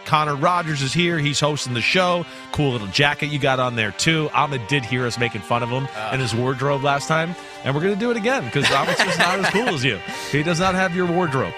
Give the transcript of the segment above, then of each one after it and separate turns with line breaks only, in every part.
Connor Rogers is here. He's hosting the show. Cool little jacket you got on there, too. Ahmed did hear us making fun of him and his wardrobe last time, and we're going to do it again because Ahmed's just not as cool as you. He does not have your wardrobe.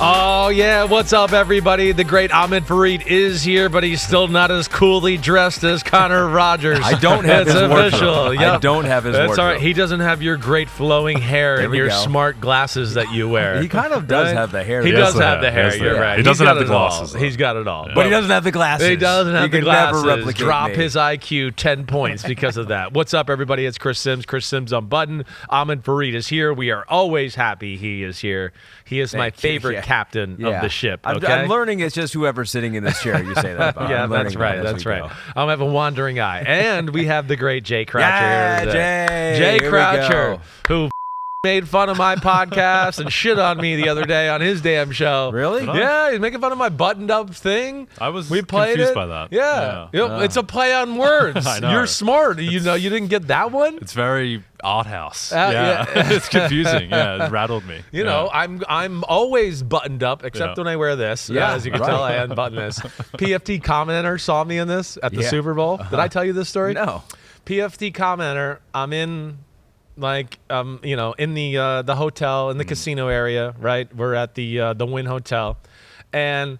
Oh, yeah. What's up, everybody? The great Ahmed Fareed is here, but he's still not as coolly dressed as Connor Rogers.
I don't have his wardrobe.
Yep.
I don't have his wardrobe.
That's all right. He doesn't have your great flowing hair and your smart glasses that you wear.
He kind of does have the hair.
He does have the hair. You're right.
He doesn't have the glasses.
He's got it all.
But he doesn't have the glasses.
He doesn't have the glasses.
Never replicate
Drop
me.
his IQ 10 points because of that. What's up, everybody? It's Chris Simms. Chris Simms Unbuttoned. Ahmed Fareed is here. We are always happy he is here. He is my favorite captain of the ship. Okay?
I'm learning it's just whoever's sitting in this chair you say that about.
Yeah, that's right. That's right. I'm have a wandering eye. And we have the great Jay Croucher. Jay Croucher, who made fun of my podcast and shit on me the other day on his damn show.
Really?
Yeah, he's making fun of my buttoned up thing.
We played confused by that.
Yeah. It's a play on words.
I know.
You're smart. You know, you didn't get that one?
It's very art house. It's confusing. Yeah, it rattled me.
You know, I'm always buttoned up except when I wear this.
Yeah,
as you can tell, I unbuttoned this. PFT commenter saw me in this at the Super Bowl. Did I tell you this story?
No.
PFT commenter, I'm in in the hotel in the casino area, right? We're at the Wynn Hotel, and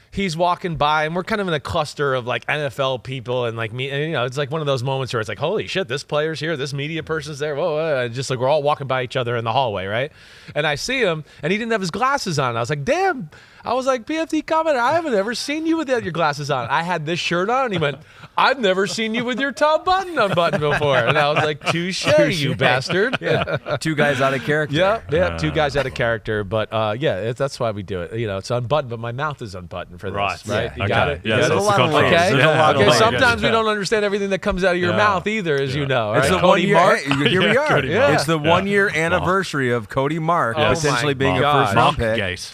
he's walking by, and we're kind of in a cluster of like NFL people and like me, and it's like one of those moments where it's like, holy shit, this player's here, this media person's there, whoa, and just like we're all walking by each other in the hallway, right? And I see him, and he didn't have his glasses on. I was like, damn. I was like, PFT commenter, I haven't ever seen you with your glasses on. I had this shirt on, and he went, I've never seen you with your top button unbuttoned before. And I was like, touche, you bastard.
Yeah. Two guys out of character.
Yeah, two guys out of character. But that's why we do it. It's unbuttoned, but my mouth is unbuttoned for this, right?
Yeah.
You got it?
Yeah,
there's a lot of layers.
Okay.
Okay.
Sometimes we don't understand everything that comes out of your mouth either, as you know.
It's
Right?
the 1 year.
Mark.
Here we are.
Yeah.
It's the 1 year anniversary of Cody Mark potentially being a
God.
first round pick.
Gate.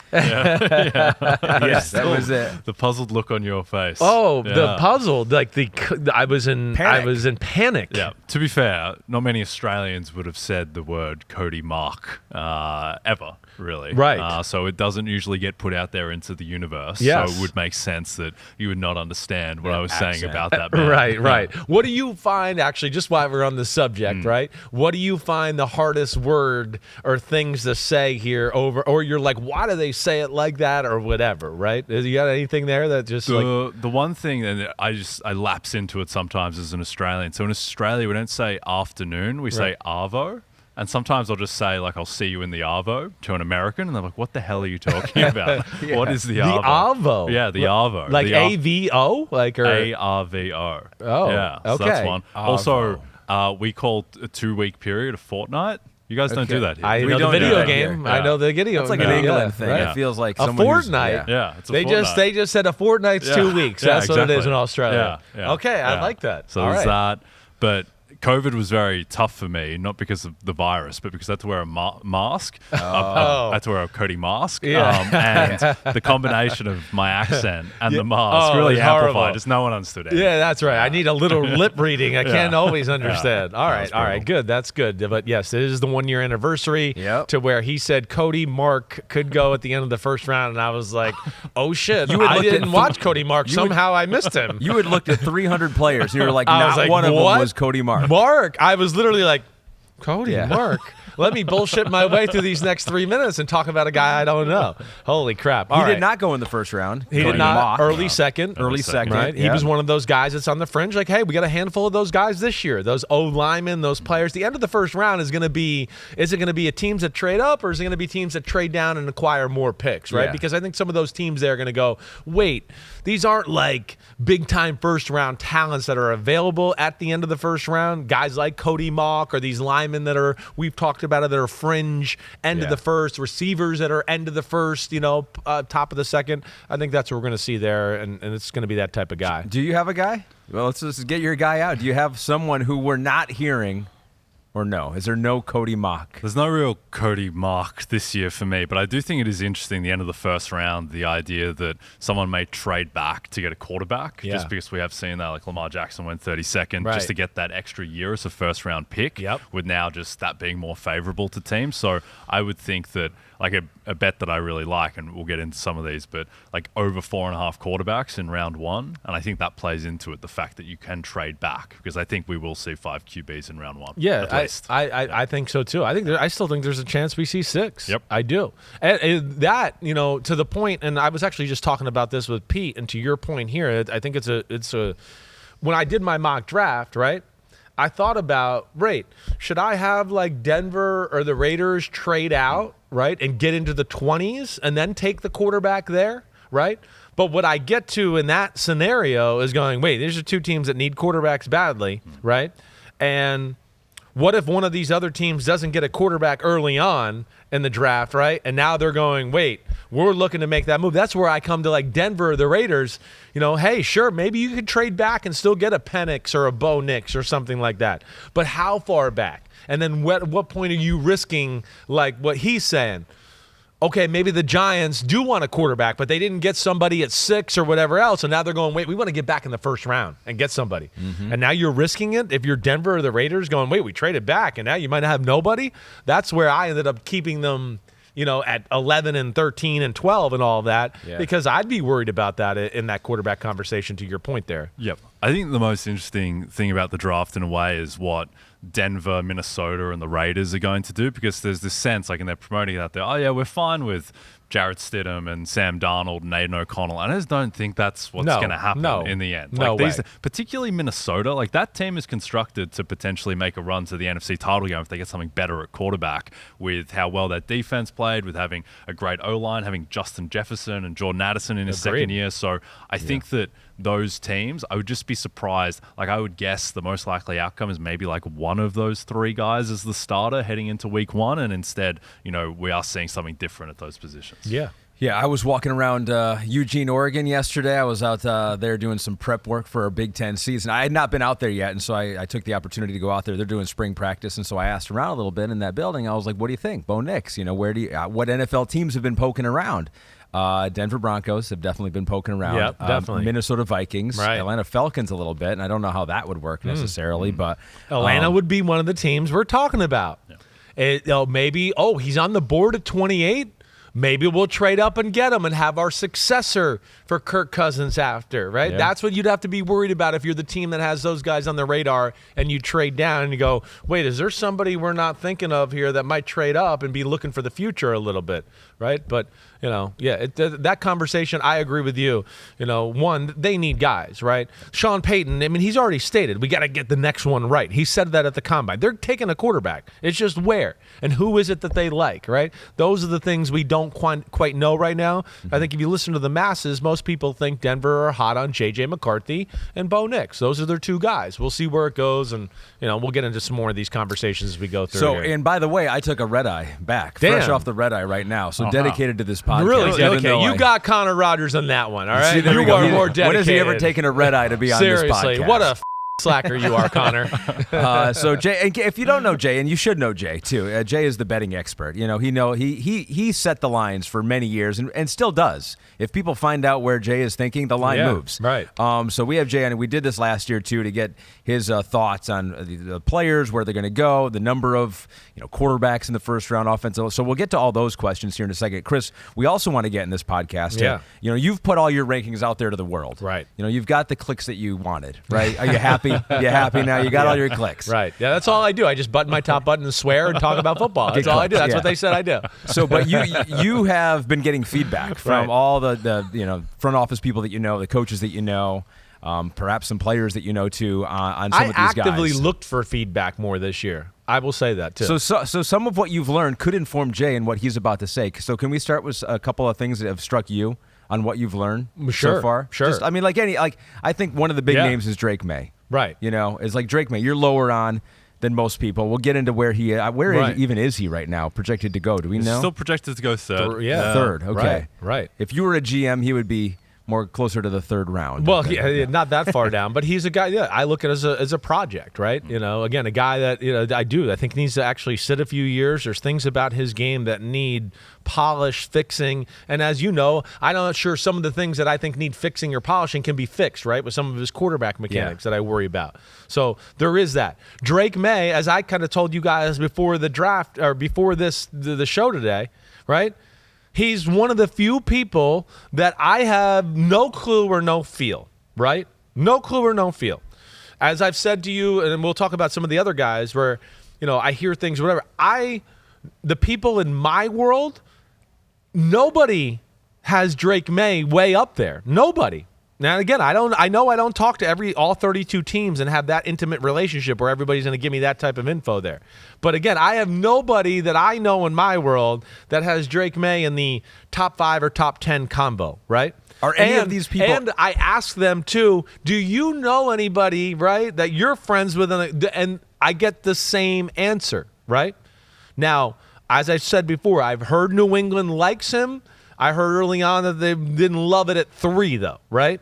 Yes, that was it.
The puzzled look on your face.
Oh, the puzzle. Like I was in panic.
Yeah. To be fair, not many Australians would have said the word Cody Mark ever, really.
Right.
So it doesn't usually get put out there into the universe.
Yes.
So it would make sense that you would not understand what I was saying about that man.
Right. What do you find, actually, just while we're on the subject, right? What do you find the hardest word or things to say here or you're like, why do they say it like that or whatever, right? You got anything there that just
the one thing, and I lapse into it sometimes as an Australian. So in Australia, we don't say afternoon, we say arvo. And sometimes I'll just say, like, I'll see you in the arvo to an American, and they're like, what the hell are you talking about? What is the arvo?
The arvo?
Yeah, the arvo.
Like A-V-O? Like
A-R-V-O.
Oh,
yeah,
okay.
so that's one.
Arvo.
Also, we call a 2-week period a fortnight. You guys don't do that here.
I know the video game. I know the video.
That's like an England thing. Right? It feels like
a fortnight.
It's a fortnight.
They just said a fortnight's 2 weeks. That's what it is in Australia.
Yeah.
Okay, I like that.
So there's that. But COVID was very tough for me, not because of the virus, but because I had to wear a mask. I had to wear a Cody mask. And the combination of my accent and the mask really amplified. Just no one understood it.
Yeah, that's right. I need a little lip reading. I can't always understand. All right, good. That's good. But yes, it is the 1 year anniversary to where he said Cody Mark could go at the end of the first round, and I was like, oh shit, I didn't watch Cody Mark. Somehow I missed him.
You had looked at 300 players. You were like, not one of them was Cody Mark.
I was literally like, Cody Mark. Let me bullshit my way through these next 3 minutes and talk about a guy I don't know. Holy crap.
He did not go in the first round.
He did not. Early second.
Right?
He was one of those guys that's on the fringe. Like, hey, we got a handful of those guys this year. Those linemen, those players. The end of the first round is going to be a teams that trade up or is it going to be teams that trade down and acquire more picks, right? Because I think some of those teams there are going to go, wait, these aren't like big-time first-round talents that are available at the end of the first round. Guys like Cody Mark or these linemen that we've talked about that are fringe end of the first, receivers that are end of the first, top of the second. I think that's what we're going to see there, and it's going to be that type of guy.
Do you have a guy? Well, let's just get your guy out. Do you have someone who we're not hearing Or no? Is there no Cody Mauch?
There's no real Cody Mauch this year for me, but I do think it is interesting, the end of the first round, the idea that someone may trade back to get a quarterback, just because we have seen that, like Lamar Jackson went 32nd, just to get that extra year as a first-round pick, with now just that being more favorable to teams. So I would think that, like a bet that I really like, and we'll get into some of these, but like over 4.5 quarterbacks in round 1, and I think that plays into it, the fact that you can trade back, because I think we will see 5 QBs in round 1.
Yeah, I think so too. I still think there's a chance we see 6.
Yep,
I do. And that, to the point, and I was actually just talking about this with Pete, and to your point here, I think it's a when I did my mock draft, right? I thought about, should I have like Denver or the Raiders trade out, right, and get into the 20s and then take the quarterback there, right? But what I get to in that scenario is going, these are 2 teams that need quarterbacks badly, right? And what if one of these other teams doesn't get a quarterback early on in the draft, right? And now they're going, we're looking to make that move. That's where I come to like Denver or the Raiders. Hey, sure, maybe you could trade back and still get a Penix or a Bo Nix or something like that. But how far back? And then what point are you risking, like what he's saying? Okay, maybe the Giants do want a quarterback, but they didn't get somebody at 6 or whatever else, and now they're going, we want to get back in the first round and get somebody. And now you're risking it if you're Denver or the Raiders going, we traded back, and now you might have nobody. That's where I ended up keeping them, at 11 and 13 and 12 and all of that, because I'd be worried about that in that quarterback conversation, to your point there.
Yep. I think the most interesting thing about the draft in a way is what Denver, Minnesota, and the Raiders are going to do, because there's this sense, like, and they're promoting it out there, we're fine with Jarrett Stidham and Sam Darnold and Aiden O'Connell. I just don't think that's what's going to happen in the end.
No way.
Particularly Minnesota, like that team is constructed to potentially make a run to the NFC title game if they get something better at quarterback, with how well that defense played, with having a great O-line, having Justin Jefferson and Jordan Addison in his second year. So I think that those teams, I would just be surprised. Like, I would guess the most likely outcome is maybe like one of those 3 guys as the starter heading into week 1, and instead, we are seeing something different at those positions.
Yeah, I was walking around Eugene, Oregon yesterday. I was out there doing some prep work for our Big Ten season. I had not been out there yet, and so I took the opportunity to go out there. They're doing spring practice, and so I asked around a little bit in that building. I was like, what do you think? Bo Nix, what NFL teams have been poking around? Denver Broncos have definitely been poking around.
Yep, definitely.
Minnesota Vikings, Atlanta Falcons a little bit, and I don't know how that would work necessarily, but
Atlanta would be one of the teams we're talking about. Maybe, he's on the board at 28. Maybe we'll trade up and get him and have our successor for Kirk Cousins after, right?
Yeah.
That's what you'd have to be worried about if you're the team that has those guys on the radar and you trade down and you go, is there somebody we're not thinking of here that might trade up and be looking for the future a little bit, right? But, that conversation, I agree with you. One, they need guys, right? Sean Payton, he's already stated, we got to get the next one right. He said that at the Combine. They're taking a quarterback. It's just where and who is it that they like, right? Those are the things we don't quite know right now. I think if you listen to the masses, most people think Denver are hot on J.J. McCarthy and Bo Nix. Those are their 2 guys. We'll see where it goes, and we'll get into some more of these conversations as we go through.
So,
here.
And by the way, I took a red eye back, fresh off the red eye right now. So dedicated to this podcast.
Really? Okay, you got Connor Rogers on that one. All right, you are more dedicated.
When has he ever taken a red eye to be on this podcast?
Seriously, what a slacker you are, Connor.
So Jay, and if you don't know Jay, and you should know Jay too, Jay is the betting expert. He set the lines for many years and still does. If people find out where Jay is thinking, the line moves.
Right.
So we have Jay, and we did this last year too to get his thoughts on the players, where they're going to go, the number of quarterbacks in the first round, offensive. So we'll get to all those questions here in a second. Chris, we also want to get in this podcast. You've put all your rankings out there to the world.
Right.
You've got the clicks that you wanted. Right. Are you happy? You happy now? You got all your clicks.
Right. Yeah, that's all I do. I just button my top button and swear and talk about football. That's all I do. That's what they said I do.
So, but you have been getting feedback from all the front office people that the coaches that perhaps some players that too on some of these guys.
I actively looked for feedback more this year. I will say that too.
So some of what you've learned could inform Jay and what he's about to say. So can we start with a couple of things that have struck you on what you've learned so far?
Sure.
Just, I think one of the big names is Drake Maye.
Right.
It's like Drake Maye. You're lower on than most people. We'll get into where even is he right now, projected to go? Do we know?
Still projected to go third.
Yeah.
Third. Okay.
Right.
If you were a GM, he would be more closer to the third round.
Well, not that far down, but he's a guy. Yeah, I look at it as a project, right? Again, a guy that I think needs to actually sit a few years. There's things about his game that need polish, fixing, and as you know, I'm not sure some of the things that I think need fixing or polishing can be fixed, right, with some of his quarterback mechanics that I worry about. So there is that. Drake Maye, as I kind of told you guys before the draft or before the show today, right? He's one of the few people that I have no clue or no feel, right? No clue or no feel. As I've said to you, and we'll talk about some of the other guys where, I hear things, whatever. The people in my world, nobody has Drake Maye way up there. Nobody. Now, again, I know I don't talk to all 32 teams and have that intimate relationship where everybody's going to give me that type of info there. But again, I have nobody that I know in my world that has Drake Maye in the top 5 or top 10 combo, right?
Are any of these people?
And I ask them too, do you know anybody, right, that you're friends with? And I get the same answer, right? Now, as I said before, I've heard New England likes him. I heard early on that they didn't love it at 3, though, right?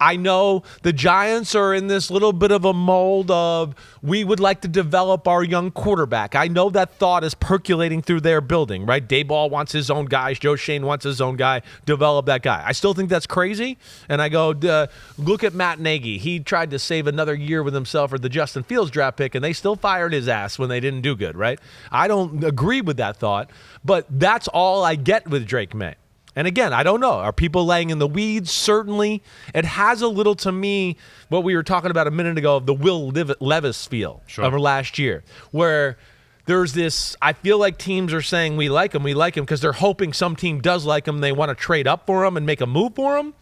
I know the Giants are in this little bit of a mold of we would like to develop our young quarterback. I know that thought is percolating through their building, right? Dayball wants his own guy. Joe Shane wants his own guy. Develop that guy. I still think that's crazy. And I go, look at Matt Nagy. He tried to save another year with himself for the Justin Fields draft pick, and they still fired his ass when they didn't do good, right? I don't agree with that thought, but that's all I get with Drake Maye. And again, I don't know. Are people laying in the weeds? Certainly. It has a little, to me, what we were talking about a minute ago of the Will Levis feel of last year, where there's this, I feel like teams are saying we like him because they're hoping some team does like him. They want to trade up for him and make a move for him.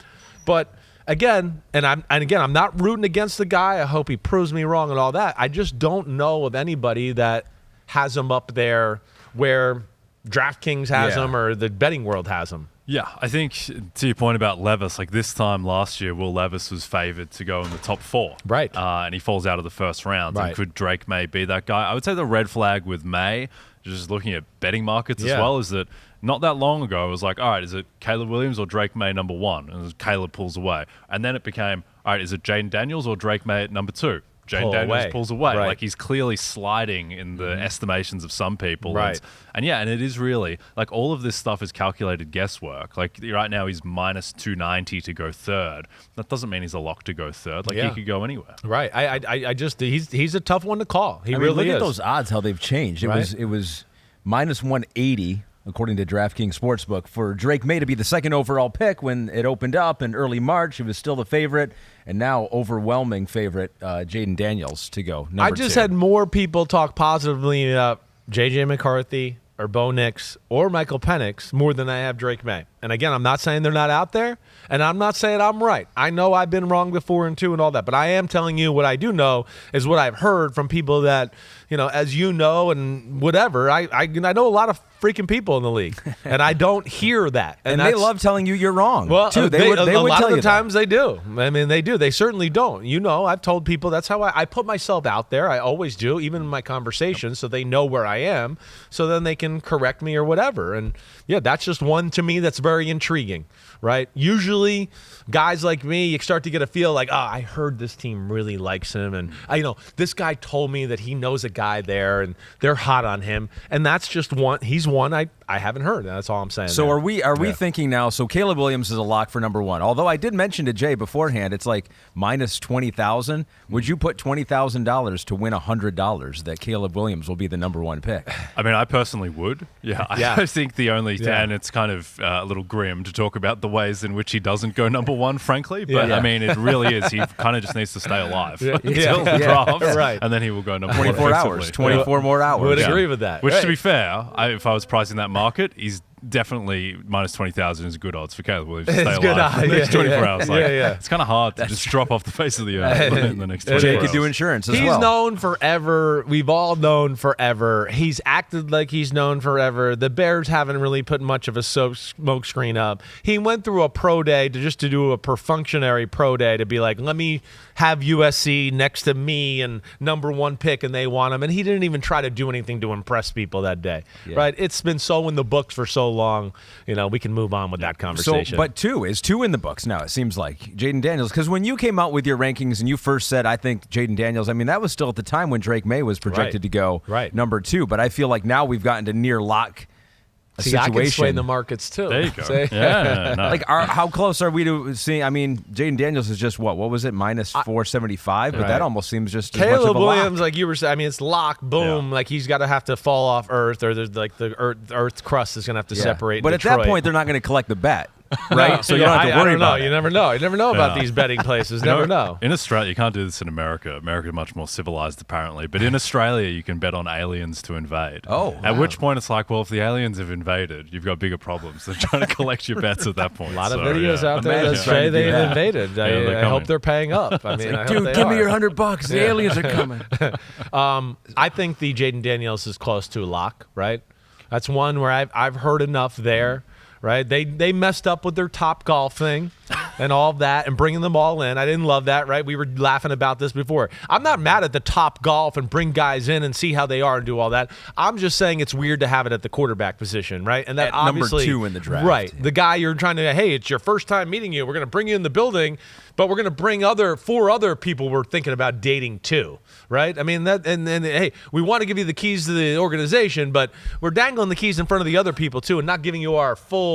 But again, I'm not rooting against the guy. I hope he proves me wrong and all that. I just don't know of anybody that has him up there where DraftKings has him or the betting world has him.
Yeah, I think to your point about Levis, like this time last year, Will Levis was favored to go in the top 4.
Right.
And he falls out of the first round.
Right.
And could Drake Maye be that guy? I would say the red flag with Maye, just looking at betting markets as well, is that not that long ago, it was like, all right, is it Caleb Williams or Drake Maye number 1? And Caleb pulls away. And then it became, all right, is it Jayden Daniels or Drake Maye at number 2? Jayden Daniels pulls away.
Right.
Like he's clearly sliding in the estimations of some people.
Right.
And it is really, like all of this stuff is calculated guesswork. Like right now he's minus 290 to go 3rd. That doesn't mean he's a lock to go 3rd. Like he could go anywhere.
Right. I just, he's a tough one to call. He
really
is.
Look at those odds, how they've changed. It was minus 180 according to DraftKings Sportsbook, for Drake Maye to be the 2nd overall pick when it opened up in early March. He was still the favorite, and now overwhelming favorite, Jayden Daniels to go number 2.
I just had more people talk positively about J.J. McCarthy or Bo Nix or Michael Penix more than I have Drake Maye. And again, I'm not saying they're not out there, and I'm not saying I'm right. I know I've been wrong before and too and all that, but I am telling you what I do know is what I've heard from people that, as you know, and whatever. I know a lot of freaking people in the league, and I don't hear that.
And they love telling you you're wrong.
Well,
too. They would
a lot
tell
of the
you
times they do. I mean, they do. They certainly don't. I've told people that's how I put myself out there. I always do, even in my conversations, so they know where I am, so then they can correct me or whatever. And yeah, that's just one to me that's very intriguing, right? Usually, guys like me, you start to get a feel like, I heard this team really likes him, and this guy told me that he knows a guy there, and they're hot on him, and that's just one. He's one I haven't heard. That's all I'm saying.
So are we thinking now? So Caleb Williams is a lock for number 1. Although I did mention to Jay beforehand, it's like minus 20,000. Would you put $20,000 to win $100 that Caleb Williams will be the number 1 pick?
I mean, I personally would. Yeah. I think the only and it's kind of a little grim to talk about the ways in which he doesn't go number 1, frankly. But I mean, it really is. He kind of just needs to stay alive until the draft,
right?
And then he will go number
24 hours, 24 more hours.
Would agree with that.
Which, to be fair, if I was pricing that market, he's definitely minus 20,000 is good odds for Caleb Williams to stay alive for the next 24 hours. It's kind of hard to just drop off the face of the earth in the next 24
Jay
hours.
could do insurance as
he's
well.
He's known forever. We've all known forever. He's acted like he's known forever. The Bears haven't really put much of a smoke screen up. He went through a pro day to do a perfunctory pro day to be like, let me have USC next to me and number 1 pick, and they want him. And he didn't even try to do anything to impress people that day, right? It's been so in the books for so so long, we can move on with that conversation.
But two in the books now, it seems like, Jayden Daniels. Because when you came out with your rankings and you first said, I think Jayden Daniels, I mean, that was still at the time when Drake Maye was projected to go number 2. But I feel like now we've gotten to near lock situation.
I can sway the markets too.
There you go. Yeah. No.
Like, how close are we to seeing? I mean, Jayden Daniels is just what was it, minus 475? But that almost seems just as much of a
Williams,
lock.
like you were saying, I mean, it's lock, boom. Like he's got to have to fall off Earth, or there's like the Earth's crust is going to have to separate.
But
Detroit.
at that point, they're not going to collect the bet. Right, so you don't have to worry about it.
You never know. You never know about these betting places. Never know.
In Australia, you can't do this in America. America is much more civilized, apparently. But in Australia, you can bet on aliens to invade. At which point, it's like, well, if the aliens have invaded, you've got bigger problems. They're trying to collect your bets at that point.
A lot of videos out there that say they invaded. I hope they're paying up. I mean,
dude, give me your $100. The aliens are coming.
I think the Jayden Daniels is close to a lock. Right, that's one where I've heard enough there. Right, they messed up with their Top Golf thing and all of that and bringing them all in. I didn't love that. Right, we were laughing about this before. I'm not mad at the Top Golf and bring guys in and see how they are and do all that. I'm just saying it's weird to have it at the quarterback position, right? And that
at
obviously
number 2 in the draft,
right? The guy you're trying to, hey, it's your first time meeting you. We're going to bring you in the building, but we're going to bring 4 other people we're thinking about dating too, right? I mean that, and hey, we want to give you the keys to the organization, but we're dangling the keys in front of the other people too, and not giving you our full,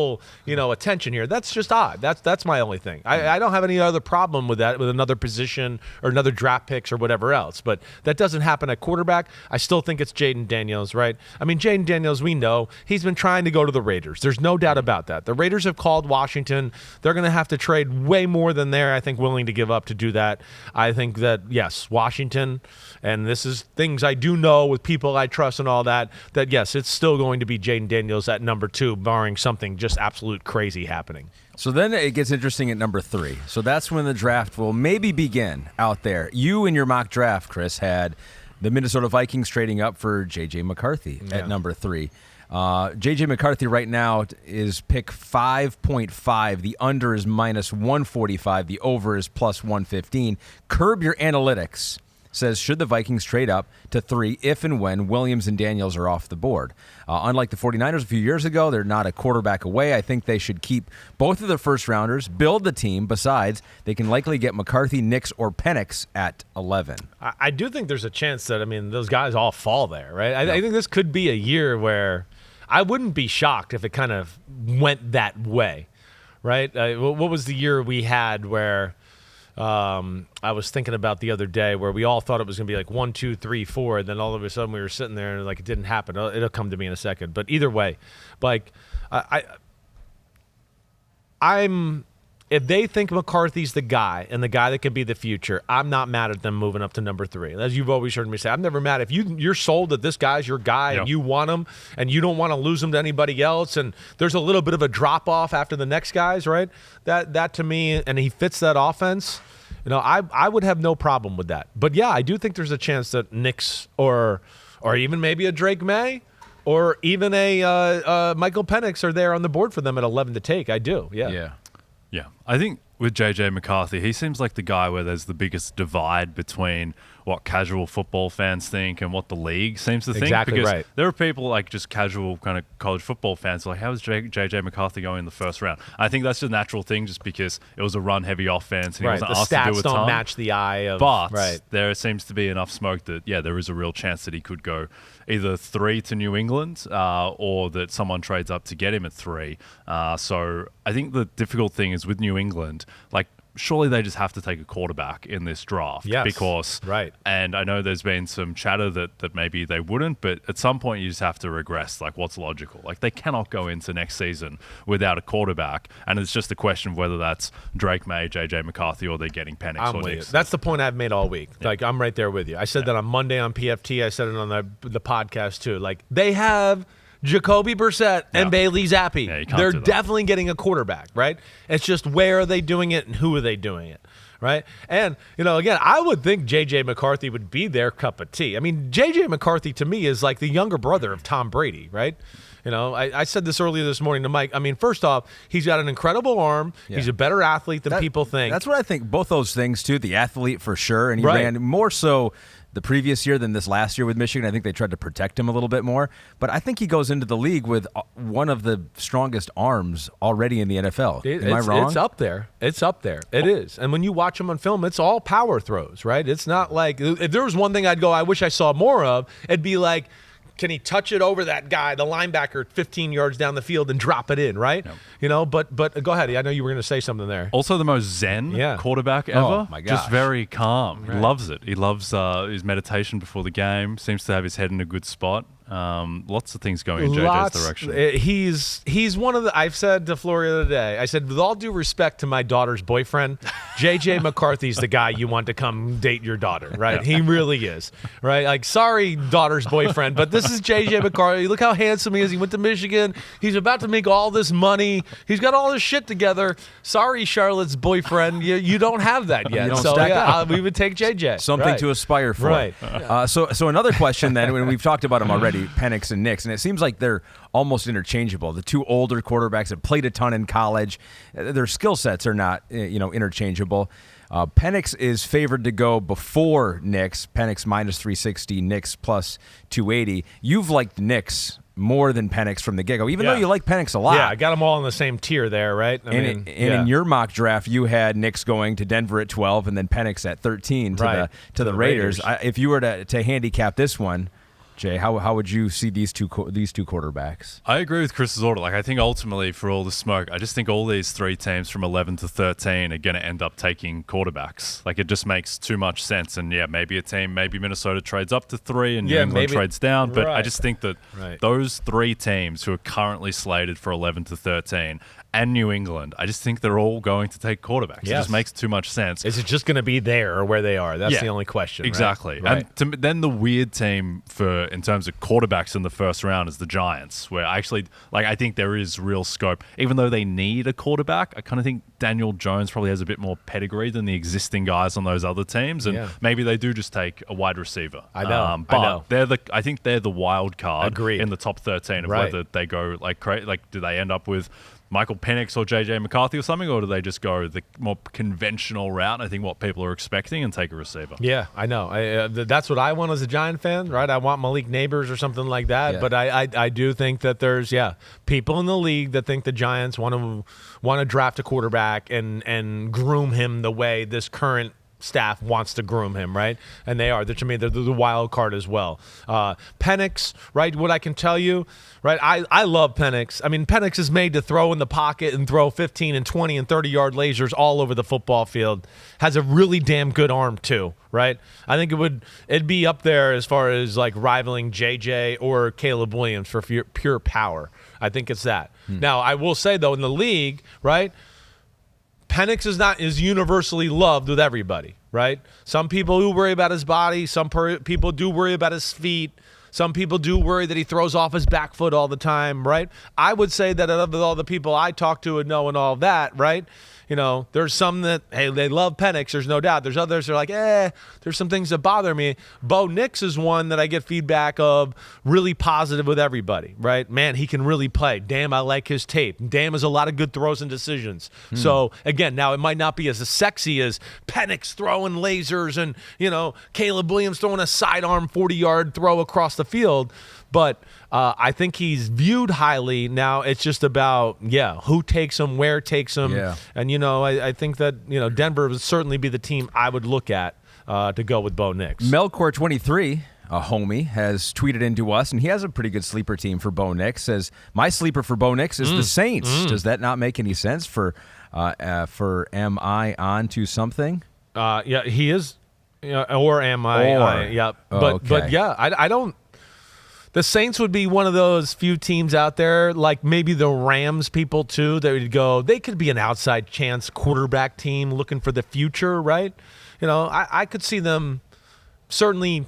attention here. That's just odd. That's my only thing. I don't have any other problem with that, with another position or another draft picks or whatever else. But that doesn't happen at quarterback. I still think it's Jayden Daniels, right? I mean, Jayden Daniels, we know he's been trying to go to the Raiders. There's no doubt about that. The Raiders have called Washington. They're going to have to trade way more than they're, I think, willing to give up to do that. I think that, yes, Washington, and this is things I do know with people I trust and all that, yes, it's still going to be Jayden Daniels at number 2, barring something just absolute crazy happening.
So then it gets interesting at number 3. So that's when the draft will maybe begin out there. You in your mock draft, Chris, had the Minnesota Vikings trading up for J.J. McCarthy at number 3. J.J. McCarthy right now is pick 5.5. The under is minus 145. The over is plus 115. Curb Your Analytics says, should the Vikings trade up to 3 if and when Williams and Daniels are off the board? Unlike the 49ers a few years ago, they're not a quarterback away. I think they should keep both of their first-rounders, build the team. Besides, they can likely get McCarthy, Nix, or Penix at 11.
I do think there's a chance that, those guys all fall there, right? I think this could be a year where I wouldn't be shocked if it kind of went that way, right? What was the year we had where I was thinking about the other day where we all thought it was going to be like 1, 2, 3, 4, and then all of a sudden we were sitting there and like it didn't happen. It'll come to me in a second. But either way, like if they think McCarthy's the guy and the guy that could be the future, I'm not mad at them moving up to number 3. As you've always heard me say, I'm never mad if you're sold that this guy's your guy and you want him and you don't want to lose him to anybody else, and there's a little bit of a drop off after the next guys, right? That to me, and he fits that offense. I would have no problem with that. But yeah, I do think there's a chance that Nix or even maybe a Drake Maye or even a Michael Penix are there on the board for them at 11 to take. I do. Yeah.
I think with J.J. McCarthy, he seems like the guy where there's the biggest divide between what casual football fans think and what the league seems to think.
Exactly
because
right.
There are people like just casual kind of college football fans like, how is J.J. McCarthy going in the first round? I think that's just a natural thing just because it was a run-heavy offense and he wasn't asked to do a ton.
The stats don't match the eye of...
But there seems to be enough smoke that, there is a real chance that he could go either 3 to New England or that someone trades up to get him at 3. So I think the difficult thing is with New England, like, surely they just have to take a quarterback in this draft.
Yes,
because, and I know there's been some chatter that maybe they wouldn't, but at some point you just have to regress. Like, what's logical? Like, they cannot go into next season without a quarterback, and it's just a question of whether that's Drake Maye, J.J. McCarthy, or they're getting Penix or Nix.
That's the point I've made all week. Like, I'm right there with you. I said that on Monday on PFT. I said it on the podcast too. Like, they have Jacoby Brissett and Bailey Zappi. They're definitely getting a quarterback, right? It's just where are they doing it and who are they doing it, right? And, again, I would think J.J. McCarthy would be their cup of tea. I mean, J.J. McCarthy to me is like the younger brother of Tom Brady, right? I said this earlier this morning to Mike. I mean, first off, he's got an incredible arm. Yeah. He's a better athlete than people think.
That's what I think. Both those things, too. The athlete for sure. And he ran more so the previous year than this last year with Michigan. I think they tried to protect him a little bit more. But I think he goes into the league with one of the strongest arms already in the NFL. Am I wrong?
It's up there. It is. And when you watch him on film, it's all power throws, right? It's not like, if there was one thing I'd go, I wish I saw more of, it'd be like, can he touch it over that guy, the linebacker, 15 yards down the field and drop it in, right? Yep. You know, but go ahead. I know you were going to say something there.
Also the most zen quarterback ever.
Oh, my gosh.
Just very calm. Right. He loves it. He loves his meditation before the game. Seems to have his head in a good spot. Lots of things going in JJ's direction.
He's one of the, I've said to Flory the other day, I said, with all due respect to my daughter's boyfriend, JJ McCarthy's the guy you want to come date your daughter, right? Yeah. He really is, right? Like, sorry, daughter's boyfriend, but this is JJ McCarthy. Look how handsome he is. He went to Michigan. He's about to make all this money. He's got all this shit together. Sorry, Charlotte's boyfriend. You don't have that yet.
You don't stack up.
We would take JJ.
Something to aspire for.
Right.
So another question then, when we've talked about him already, Penix and Nix, and it seems like they're almost interchangeable. The two older quarterbacks have played a ton in college. Their skill sets are not, interchangeable. Penix is favored to go before Nix. Penix minus 360, Nix plus 280. You've liked Nix more than Penix from the get-go, even though you like Penix a lot.
Yeah, I got them all in the same tier there, right?
In your mock draft, you had Nix going to Denver at 12 and then Penix at 13 to the Raiders. If you were to handicap this one, Jay, how would you see these two quarterbacks?
I agree with Chris's order. Like, I think ultimately, for all the smoke, I just think all these three teams from 11 to 13 are going to end up taking quarterbacks. Like, it just makes too much sense. And maybe maybe Minnesota trades up to 3 and New England trades down. But I just think that those three teams who are currently slated for 11 to 13 and New England, I just think they're all going to take quarterbacks. Yes. It just makes too much sense.
Is it just going to be there or where they are? That's the only question.
Exactly.
Right?
And then the weird team in terms of quarterbacks in the first round is the Giants, where I think there is real scope. Even though they need a quarterback, I kind of think Daniel Jones probably has a bit more pedigree than the existing guys on those other teams, and maybe they do just take a wide receiver.
I know.
But I think they're the wild card in the top 13 of whether they go do they end up with Michael Penix or JJ McCarthy or something, or do they just go the more conventional route? I think what people are expecting and take a receiver.
Yeah, I know. That's what I want as a Giant fan, right? I want Malik Nabers or something like that. Yeah. But I do think that there's people in the league that think the Giants want to draft a quarterback and groom him the way this current staff wants to groom him, right? And they are. They're the wild card as well. Penix, right? What I can tell you, right? I love Penix. I mean, Penix is made to throw in the pocket and throw 15 and 20 and 30-yard lasers all over the football field. Has a really damn good arm too, right? I think it'd be up there as far as like rivaling JJ or Caleb Williams for pure power. I think it's that. Now, I will say though, in the league, right? Penix is universally loved with everybody, right? Some people do worry about his body. Some people do worry about his feet. Some people do worry that he throws off his back foot all the time, right? I would say that of all the people I talk to and know and all that, right? There's some that, hey, they love Penix, there's no doubt. There's others that are like, there's some things that bother me. Bo Nix is one that I get feedback of really positive with everybody, right? Man, he can really play. Damn, I like his tape. Damn, has a lot of good throws and decisions. So, again, now it might not be as sexy as Penix throwing lasers and, Caleb Williams throwing a sidearm 40-yard throw across the field, but I think he's viewed highly. Now it's just about, who takes him, where takes him. Yeah. And, I think that, Denver would certainly be the team I would look at to go with Bo Nix.
Melkor23, a homie, has tweeted into us, and he has a pretty good sleeper team for Bo Nix. Says, my sleeper for Bo Nix is the Saints. Does that not make any sense for am I on to something?
He is. Or am I? Yep. But I don't. The Saints would be one of those few teams out there, like maybe the Rams people too, that would go, they could be an outside chance quarterback team looking for the future, right? I could see them certainly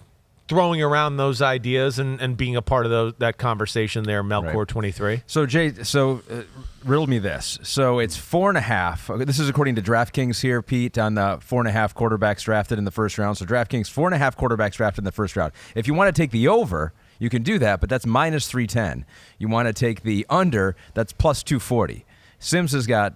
throwing around those ideas and being a part of that conversation there, Melkor23.
Right. So, Jay, riddle me this. So it's 4.5. This is according to DraftKings here, Pete, on the 4.5 quarterbacks drafted in the first round. So DraftKings, 4.5 quarterbacks drafted in the first round. If you want to take the over, you can do that, but that's minus 310. You want to take the under, that's plus 240. Simms has got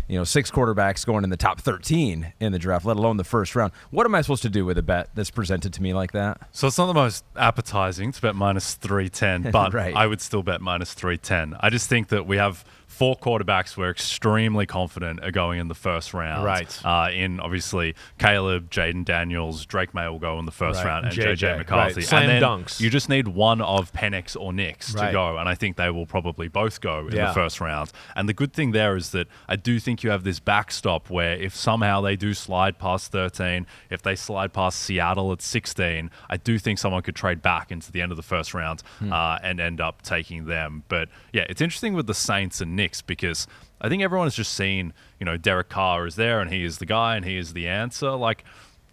6 quarterbacks going in the top 13 in the draft, let alone the first round. What am I supposed to do with a bet that's presented to me like that?
So it's not the most appetizing to bet minus 310, but
Right.
I would still bet minus 310. I just think that we have 4 quarterbacks we're extremely confident are going in the first round.
Right.
In obviously Caleb, Jayden Daniels, Drake Maye will go in the first round, and JJ McCarthy.
Right. Slam
and then
dunks.
You just need one of Penix or Nix to
Right.
go, and I think they will probably both go in the first round. And the good thing there is that I do think you have this backstop where if somehow they do slide past 13, if they slide past Seattle at 16, I do think someone could trade back into the end of the first round and end up taking them. But yeah, it's interesting with the Saints and Knicks because I think everyone has just seen, Derek Carr is there and he is the guy and he is the answer. Like,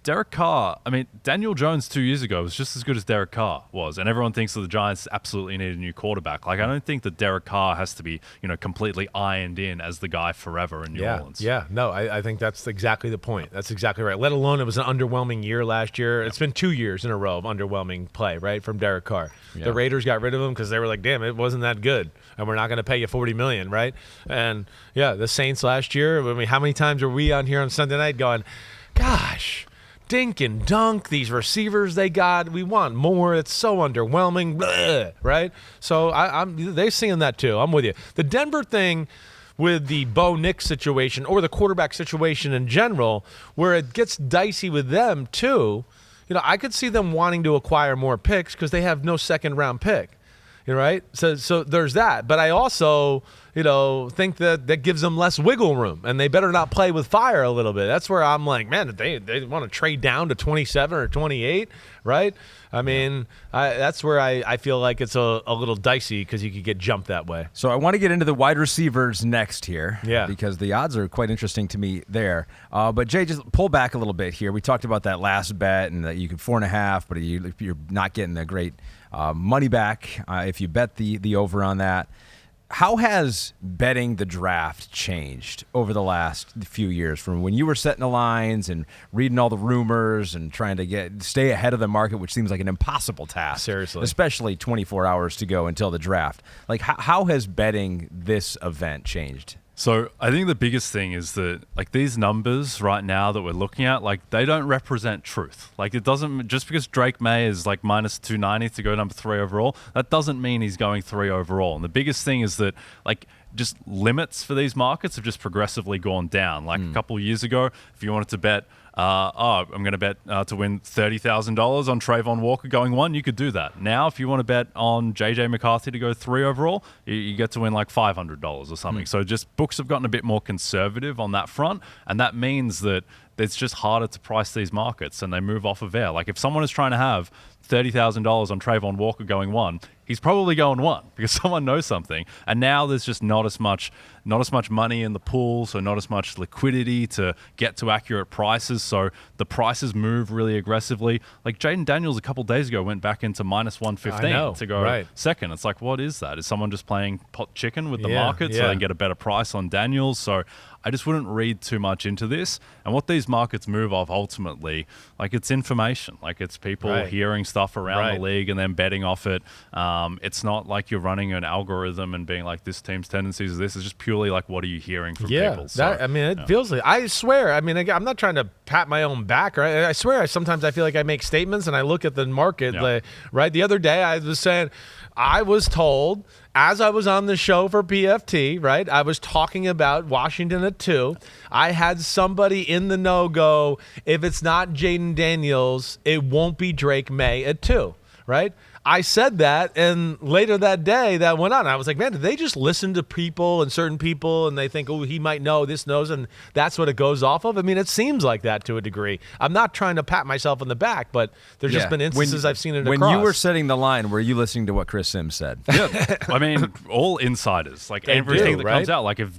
Derek Carr, Daniel Jones 2 years ago was just as good as Derek Carr was, and everyone thinks that the Giants absolutely need a new quarterback. Like, I don't think that Derek Carr has to be, completely ironed in as the guy forever in New Orleans.
Yeah, no, I think that's exactly the point. That's exactly right. Let alone it was an underwhelming year last year. It's been 2 years in a row of underwhelming play, right, from Derek Carr.
Yeah.
The Raiders got rid of him because they were like, damn, it wasn't that good, and we're not going to pay you $40 million, right? And, yeah, the Saints last year, how many times are we on here on Sunday night going, gosh, dink and dunk, these receivers they got, we want more. It's so underwhelming, bleh, right? So they're seeing that too. I'm with you. The Denver thing with the Bo Nix situation or the quarterback situation in general, where it gets dicey with them too, I could see them wanting to acquire more picks because they have no second-round pick. Right? So there's that. But I also, think that gives them less wiggle room, and they better not play with fire a little bit. That's where I'm like, man, they want to trade down to 27 or 28, right? That's where I feel like it's a little dicey because you could get jumped that way.
So I want to get into the wide receivers next here,
yeah,
because the odds are quite interesting to me there. But Jay, just pull back a little bit here. We talked about that last bet and that you could 4.5, but you're not getting the great money back if you bet the over on that. How has betting the draft changed over the last few years from when you were setting the lines and reading all the rumors and trying to stay ahead of the market, which seems like an impossible task?
Seriously.
Especially 24 hours to go until the draft. Like, how has betting this event changed?
So I think the biggest thing is that these numbers right now that we're looking at, they don't represent truth. It doesn't, just because Drake Maye is minus 290 to go number 3 overall, that doesn't mean he's going 3 overall. And the biggest thing is that just limits for these markets have just progressively gone down. A couple of years ago, if you wanted to bet, I'm going to bet to win $30,000 on Trayvon Walker going 1, you could do that. Now, if you want to bet on JJ McCarthy to go 3 overall, you get to win $500 or something. So just books have gotten a bit more conservative on that front, and that means that it's just harder to price these markets, and they move off of air. If someone is trying to have $30,000 on Trayvon Walker going 1, he's probably going 1 because someone knows something. And now there's just not as much money in the pool, so not as much liquidity to get to accurate prices. So the prices move really aggressively. Jayden Daniels a couple days ago went back into minus 115 to go second. It's what is that? Is someone just playing pot chicken with the market so they can get a better price on Daniels? So I just wouldn't read too much into this. And what these markets move off ultimately, it's information. It's people hearing stuff around the league and then betting off it. It's not like you're running an algorithm and being this team's tendencies is this. It's just purely what are you hearing from people? So,
it feels like, I swear, I'm not trying to pat my own back, right? I swear sometimes I feel like I make statements and I look at the market, right? The other day I was saying, I was told as I was on the show for PFT, right? I was talking about Washington at 2. I had somebody in the know go, if it's not Jayden Daniels, it won't be Drake Maye at 2, right? I said that, and later that day that went on. I was like, man, did they just listen to people and certain people, and they think, oh, he might know, this knows, and that's what it goes off of? It seems like that to a degree. I'm not trying to pat myself on the back, but there's just been instances I've seen it across.
When you were setting the line, were you listening to what Chris Simms said?
Yeah. All insiders. Everything that comes out. If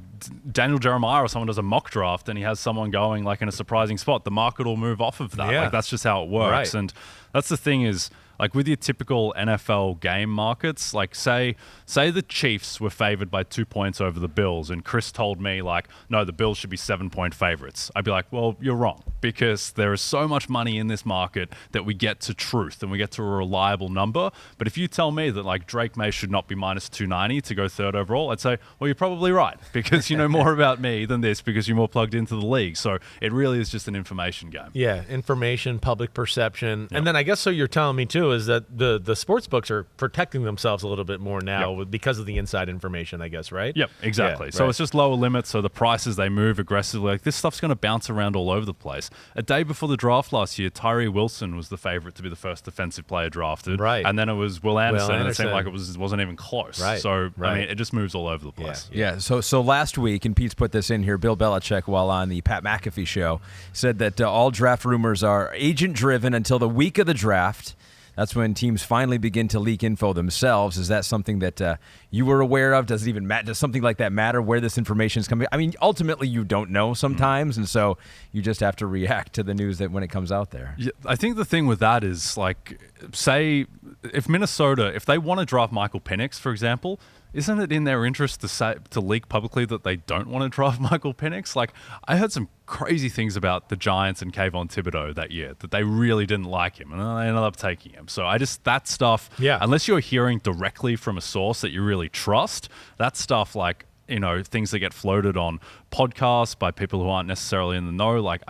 Daniel Jeremiah or someone does a mock draft and he has someone going in a surprising spot, the market will move off of that.
Yeah.
That's just how it works.
Right.
And that's the thing is, like with your typical NFL game markets, like say the Chiefs were favored by 2 points over the Bills, and Chris told me like, no, the Bills should be 7-point favorites. I'd be like, well, you're wrong, because there is so much money in this market that we get to truth and we get to a reliable number. But if you tell me that like Drake Maye should not be minus 290 to go third overall, I'd say, well, you're probably right, because you know more about me than this, because you're more plugged into the league. So it really is just an information game.
Yeah, information, public perception. Yep. And then I guess so you're telling me too is that the sports books are protecting themselves a little bit more now because of the inside information, I guess, right?
Yep, exactly. So it's just lower limits, so the prices, they move aggressively. Like this stuff's going to bounce around all over the place. A day before the draft last year, Tyree Wilson was the favorite to be the first defensive player drafted.
Right.
And then it was Will Anderson, and it seemed like it wasn't even close.
Right.
So, I mean, it just moves all over the place.
Yeah. So last week, and Pete's put this in here, Bill Belichick, while on the Pat McAfee show, said that all draft rumors are agent-driven until the week of the draft. That's when teams finally begin to leak info themselves. Is that something that you were aware of? Does it even matter? Does something like that matter where this information is coming? I mean, ultimately, you don't know sometimes, and so you just have to react to the news that when it comes out there.
Yeah, I think the thing with that is, like, say, if Minnesota, if they want to draft Michael Penix, for example, isn't it in their interest to leak publicly that they don't want to draft Michael Penix? Like, I heard some crazy things about the Giants and Kayvon Thibodeau that year, that they really didn't like him, and they ended up taking him. So that stuff, unless you're hearing directly from a source that you really trust, that stuff, like, you know, things that get floated on podcasts by people who aren't necessarily in the know, like,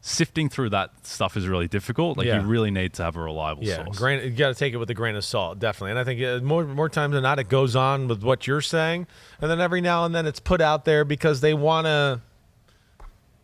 sifting through that stuff is really difficult. Like, you really need to have a reliable source.
You got to take it with a grain of salt, definitely. And I think more times than not, it goes on with what you're saying, and then every now and then it's put out there because they want to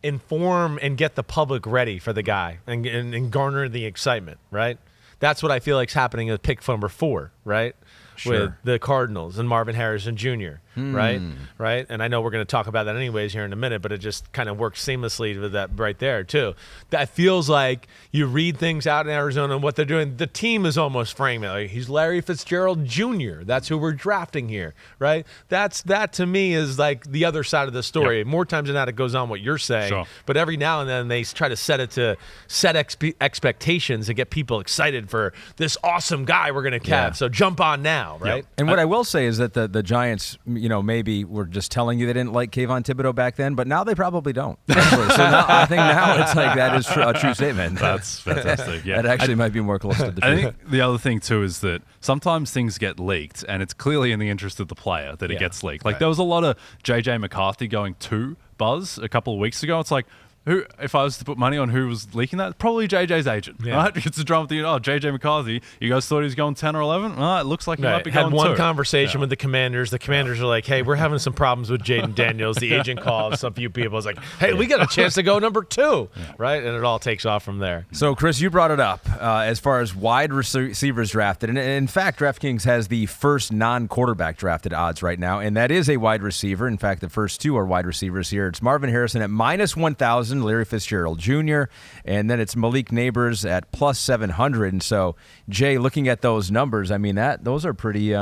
inform and get the public ready for the guy and garner the excitement, right? That's what I feel like's happening with pick number 4, right?
Sure.
With the Cardinals and Marvin Harrison Jr., right? And I know we're going to talk about that anyways here in a minute, but it just kind of works seamlessly with that right there, too. That feels like you read things out in Arizona and what they're doing. The team is almost framing it. Like, he's Larry Fitzgerald Jr. That's who we're drafting here, right? That, to me, is like the other side of the story. Yep. More times than not, it goes on what you're saying. But every now and then, they try to set expectations and get people excited for this awesome guy we're going to catch. So jump on now, right?
Yep. And what I will say is that the Giants, you know, maybe were just telling you they didn't like Kayvon Thibodeau back then, but now they probably don't. So now, I think now it's like that is a true statement.
That's fantastic. Yeah,
that actually might be more close to the truth.
I think the other thing too is that sometimes things get leaked, and it's clearly in the interest of the player that it gets leaked. Like there was a lot of JJ McCarthy going to buzz a couple of weeks ago. It's like, who, if I was to put money on who was leaking that, probably JJ's agent, right? It's a drama with JJ McCarthy. You guys thought he was going 10 or 11? It looks like he might be going 2.
Had one conversation with the Commanders. The Commanders are like, hey, we're having some problems with Jayden Daniels. The agent calls some few people. It's like, hey, we got a chance to go number 2, right? And it all takes off from there.
So, Chris, you brought it up as far as wide receivers drafted. And in fact, DraftKings has the first non-quarterback drafted odds right now, and that is a wide receiver. In fact, the first 2 are wide receivers here. It's Marvin Harrison at minus 1,000. Larry Fitzgerald Jr., and then it's Malik Nabers at plus 700. And so, Jay, looking at those numbers, I mean, those are pretty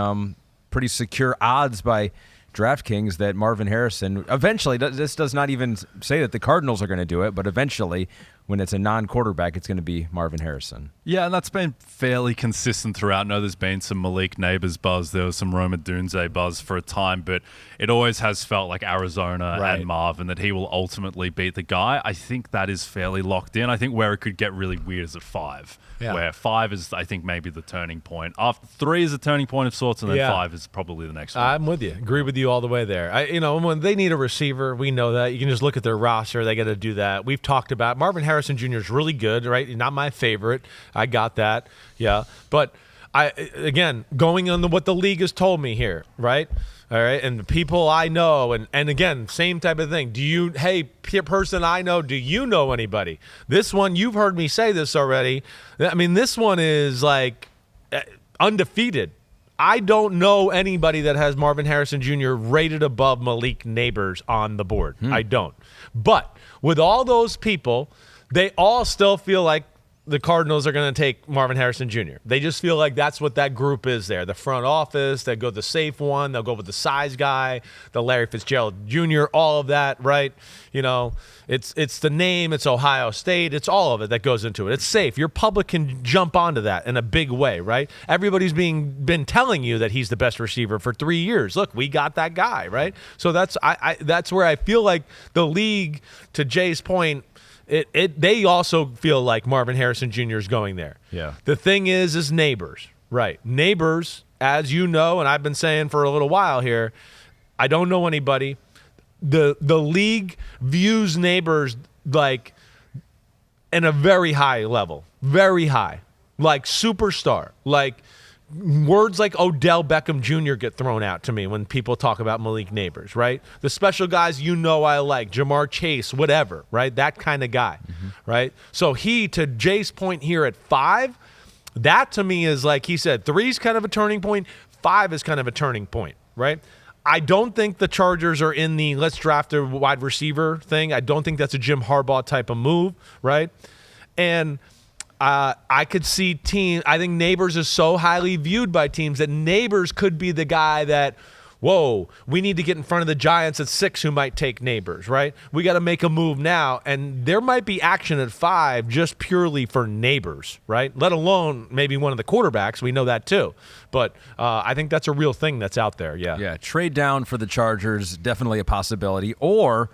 secure odds by DraftKings that Marvin Harrison eventually, this does not even say that the Cardinals are going to do it, but eventually, when it's a non-quarterback, it's going to be Marvin Harrison.
Yeah, and that's been fairly consistent throughout. I know there's been some Malik Nabers buzz. There was some Odunze buzz for a time, but it always has felt like Arizona and Marvin, that he will ultimately beat the guy. I think that is fairly locked in. I think where it could get really weird is at 5, where 5 is, I think, maybe the turning point. After 3 is a turning point of sorts, and then 5 is probably the next one.
I'm with you. Agree with you all the way there. When they need a receiver, we know that. You can just look at their roster. They got to do that. We've talked about Marvin Harrison Jr. is really good, right? Not my favorite. I got that. Yeah. But again, going on what the league has told me here, right? All right. And the people I know, and again, same type of thing. Hey, person I know, do you know anybody? This one, you've heard me say this already. I mean, this one is like undefeated. I don't know anybody that has Marvin Harrison Jr. rated above Malik Nabers on the board. I don't. But with all those people, they all still feel like the Cardinals are going to take Marvin Harrison Jr. They just feel like that's what that group is there. The front office, they go the safe one. They'll go with the size guy, the Larry Fitzgerald Jr., all of that, right? You know, it's the name, it's Ohio State, it's all of it that goes into it. It's safe. Your public can jump onto that in a big way, right? Everybody's been telling you that he's the best receiver for 3 years. Look, we got that guy, right? So that's where I feel like the league, to Jay's point, they also feel like Marvin Harrison Jr. is going there.
Yeah.
The thing is Nabers, right? Nabers, as you know, and I've been saying for a little while here, I don't know anybody. The league views Nabers like in a very high level, very high, like superstar, like words like Odell Beckham Jr. get thrown out to me when people talk about Malik Nabers, right? The special guys I like, Jamar Chase, whatever, right? That kind of guy, right? So to Jay's point here at 5, that to me is like he said, 3's kind of a turning point, 5 is kind of a turning point, right? I don't think the Chargers are in the let's draft a wide receiver thing. I don't think that's a Jim Harbaugh type of move, right? And I could see I think Nabers is so highly viewed by teams that Nabers could be the guy that, whoa, we need to get in front of the Giants at 6 who might take Nabers, right? We got to make a move now. And there might be action at 5 just purely for Nabers, right? Let alone maybe one of the quarterbacks. We know that too. But I think that's a real thing that's out there, yeah.
Yeah, trade down for the Chargers, definitely a possibility. Or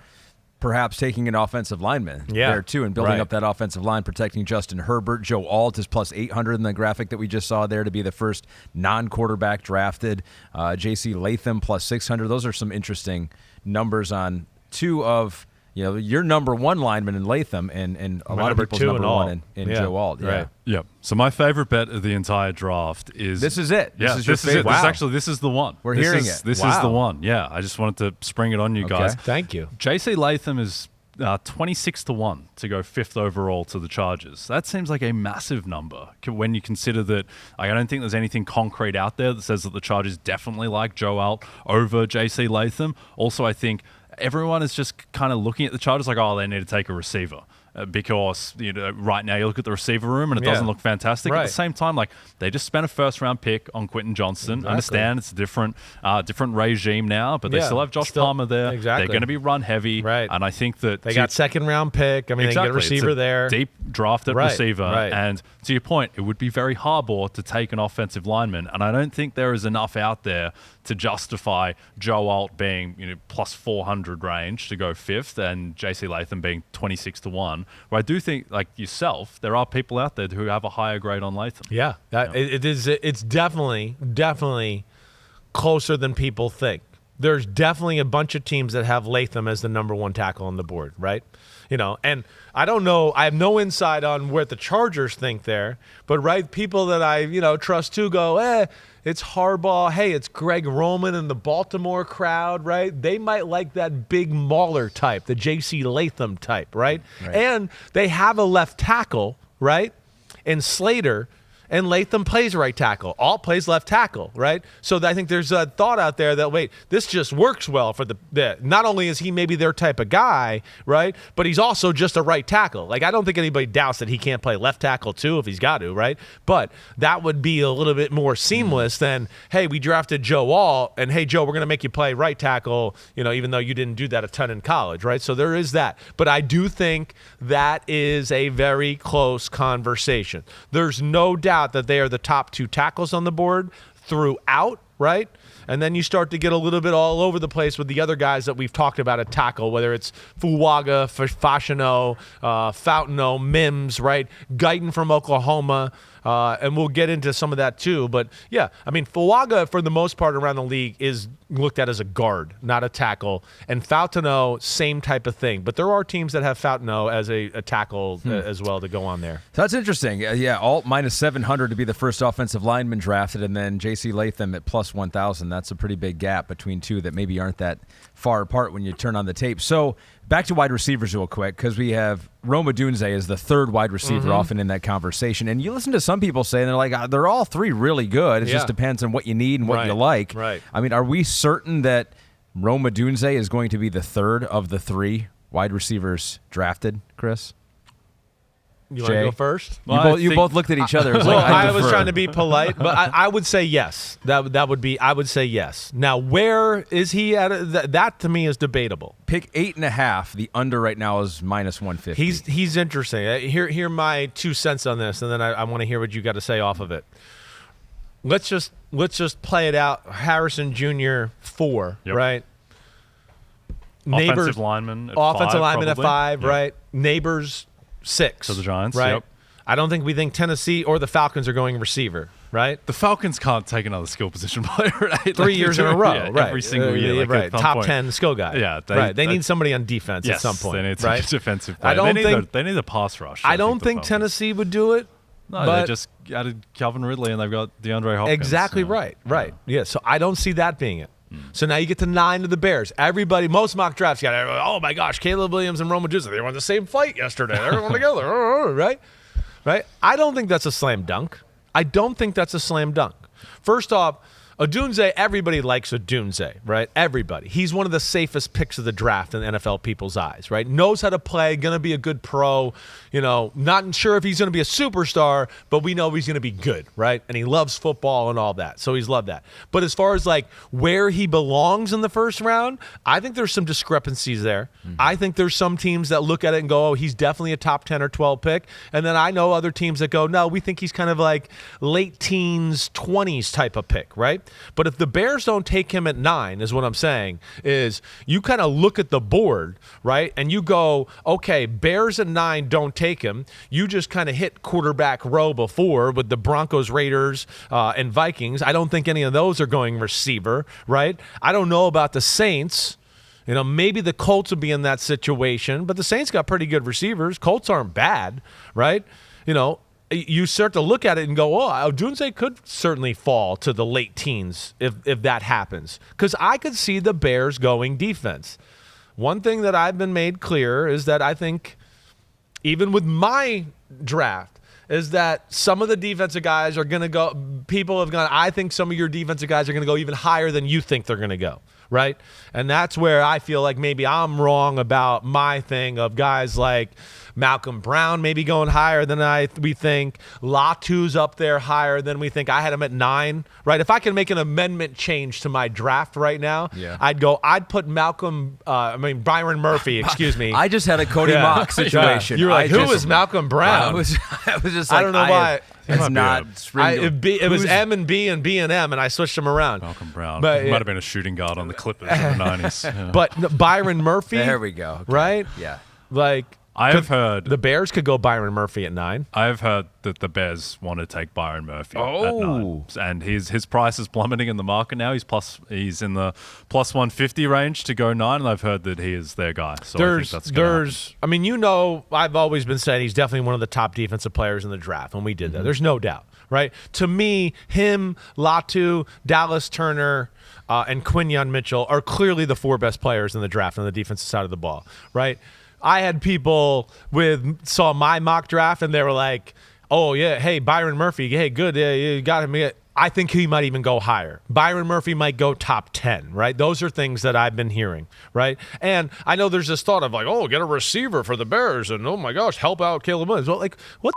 perhaps taking an offensive lineman there too and building up that offensive line, protecting Justin Herbert. Joe Alt is plus 800 in the graphic that we just saw there to be the first non-quarterback drafted. JC Latham plus 600. Those are some interesting numbers on 2 of your number 1 lineman in Latham and a lot of people's number 1 in Joe Alt. Yeah.
Right. Yeah. So my favorite bet of the entire draft is
this is it.
Yeah,
this is your favorite.
Wow. This is the one.
We're hearing it.
This is the one. Yeah. I just wanted to spring it on you guys.
Thank you.
JC Latham is 26-1 to go 5th overall to the Chargers. That seems like a massive number when you consider that. I don't think there's anything concrete out there that says that the Chargers definitely like Joe Alt over JC Latham. Also, I think everyone is just kind of looking at the Chargers like, oh, they need to take a receiver. Because right now you look at the receiver room and it doesn't look fantastic. At the same time, like they just spent a 1st-round pick on Quentin Johnston. Exactly. I understand it's a different regime now, but they still have Josh Palmer there.
Exactly.
They're going to be run heavy, and I think that
they got 2nd-round pick. I mean, they get a receiver there,
deep drafted receiver. And to your point, it would be very Harbaugh to take an offensive lineman, and I don't think there is enough out there to justify Joe Alt being plus 400 range to go 5th and JC Latham being 26-1. Where I do think, like yourself, there are people out there who have a higher grade on Latham.
Yeah, it's definitely closer than people think. There's definitely a bunch of teams that have Latham as the number 1 tackle on the board, right? And I don't know, I have no insight on what the Chargers think there, but people that I trust too go, it's Harbaugh. Hey, it's Greg Roman and the Baltimore crowd, right? They might like that big mauler type, the JC Latham type, right? And they have a left tackle, right? And Slater. And Latham plays right tackle. Alt plays left tackle, right? So I think there's a thought out there that, wait, this just works well for the not only is he maybe their type of guy, right? But he's also just a right tackle. Like, I don't think anybody doubts that he can't play left tackle too if he's got to, right? But that would be a little bit more seamless than, hey, we drafted Joe Alt, and hey, Joe, we're going to make you play right tackle, even though you didn't do that a ton in college, right? So there is that. But I do think that is a very close conversation. There's no doubt that they are the top 2 tackles on the board throughout, right? And then you start to get a little bit all over the place with the other guys that we've talked about at tackle, whether it's Fuaga, Fashanu, Fountaino, Mims, right? Guyton from Oklahoma. And we'll get into some of that too. But yeah, I mean, Fuaga, for the most part around the league, is looked at as a guard, not a tackle. And Fountaino, same type of thing. But there are teams that have Fountaino as a tackle as well to go on there.
So that's interesting. Yeah, Alt minus 700 to be the first offensive lineman drafted, and then JC Latham at plus 1,000. That's a pretty big gap between 2 that maybe aren't that far apart when you turn on the tape. So back to wide receivers real quick, because we have Odunze as the 3rd wide receiver often in that conversation. And you listen to some people say, and they're like, they're all 3 really good. It just depends on what you need and what you like.
Right.
I mean, are we certain that Odunze is going to be the 3rd of the 3 wide receivers drafted, Chris?
You want to go first?
Well,
you both looked at each other.
Well, I was
defer.
trying to be polite, but I would say yes. That would be. I would say yes. Now, where is he at? That to me is debatable.
Pick 8.5. The under right now is -150.
He's interesting. Hear my 2 cents on this, and then I want to hear what you got to say off of it. Let's just play it out. Harrison Jr. 4, right?
Offensive lineman at
offensive
5,
lineman at
probably.
5, right? Nabers 6.
To the Giants,
right?
yep.
I don't think we think Tennessee or the Falcons are going receiver, right?
The Falcons can't take another skill position player, right?
3 years in a row,
yeah,
right?
Every single year, like
right?
at some
Top
point.
10 skill guy.
Yeah,
they need somebody on defense
yes,
at some point.
They need
right?
some defensive player.
I don't think
they need a pass rush.
I don't
the
think
Falcons.
Tennessee would do it.
No,
but
they just added Calvin Ridley and they've got DeAndre Hopkins.
exactly right. Yeah, so I don't see that being it. So now you get to 9 to the Bears. Everybody, most mock drafts got, oh my gosh, Caleb Williams and Rome Odunze, they were in the same fight yesterday. They're all together, right? Right? I don't think that's a slam dunk. First off, Odunze, everybody likes Odunze, right? Everybody. He's one of the safest picks of the draft in NFL people's eyes, right? Knows how to play, going to be a good pro, not sure if he's going to be a superstar, but we know he's going to be good, right? And he loves football and all that, so he's loved that. But as far as like where he belongs in the first round, I think there's some discrepancies there. Mm-hmm. I think there's some teams that look at it and go, oh, he's definitely a top 10 or 12 pick. And then I know other teams that go, no, we think he's kind of like late teens, 20s type of pick, right? But if the Bears don't take him at 9, is what I'm saying, is you kind of look at the board, right? And you go, okay, Bears at 9 don't take him. You just kind of hit quarterback row before with the Broncos, Raiders, and Vikings. I don't think any of those are going receiver, right? I don't know about the Saints. Maybe the Colts will be in that situation, but the Saints got pretty good receivers. Colts aren't bad, right? You start to look at it and go, oh, Odunze could certainly fall to the late teens if that happens. Because I could see the Bears going defense. One thing that I've been made clear is that I think, even with my draft, is that some of the defensive guys are going to go, people have gone, I think some of your defensive guys are going to go even higher than you think they're going to go, right? And that's where I feel like maybe I'm wrong about my thing of guys like Malcolm Brown maybe going higher than we think. Latu's up there higher than we think. I had him at 9, right? If I can make an amendment change to my draft right now, I'd put Byron Murphy, excuse me.
I just had a Cody Mock situation.
You were like, who is Malcolm Brown?
I was just like,
I don't know why.
It's not.
It was M and B and B and M, and I switched them around.
Malcolm Brown.
But,
might have been a shooting guard on the Clippers in the 90s. Yeah.
But Byron Murphy.
There we go. Okay.
Right?
Yeah.
Like,
I've heard
the Bears could go Byron Murphy at 9.
I've heard that the Bears want to take Byron Murphy at 9, and his price is plummeting in the market now. He's in the plus 150 range to go 9, and I've heard that he is their guy. So I think that's going to happen.
I've always been saying he's definitely one of the top defensive players in the draft, and we did that. There's no doubt, right? To me, him, Latu, Dallas Turner, and Quinyon Mitchell are clearly the 4 best players in the draft on the defensive side of the ball, right? I had people saw my mock draft and they were like, oh, yeah, hey, Byron Murphy, hey, good, yeah, you got him. I think he might even go higher. Byron Murphy might go top 10, right? Those are things that I've been hearing, right? And I know there's this thought of like, oh, get a receiver for the Bears and, oh, my gosh, help out Caleb Williams. Well, like, what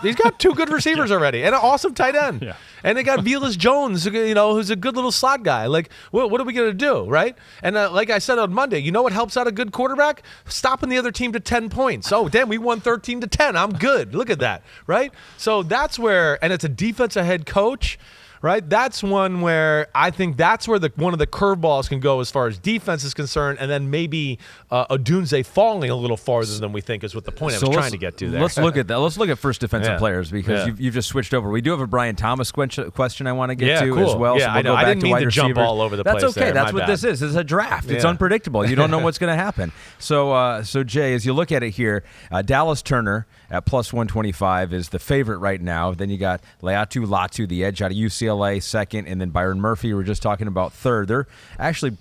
He's got 2 good receivers already and an awesome tight end.
Yeah.
And they got Velus Jones, who's a good little slot guy. Like, what are we going to do, right? And like I said on Monday, you know what helps out a good quarterback? Stopping the other team to 10 points. Oh, damn, we won 13-10. I'm good. Look at that, right? So that's where, and it's a defensive head coach, right? That's one where I think that's where one of the curveballs can go as far as defense is concerned, and then maybe Odunze falling a little farther than we think is what the point I was trying to get to there.
Let's look at that. Let's look at first defensive players because you've just switched over. We do have a Brian Thomas question I want to get to as well.
Yeah,
so we'll
I didn't mean to jump all over the place.
That's okay.
There.
That's what this is. It's a draft. It's unpredictable. You don't know what's going to happen. So Jay, as you look at it here, Dallas Turner at plus 125 is the favorite right now. Then you got Latu, the edge out of UCLA, second, and then Byron Murphy, we were just talking about, third. They're actually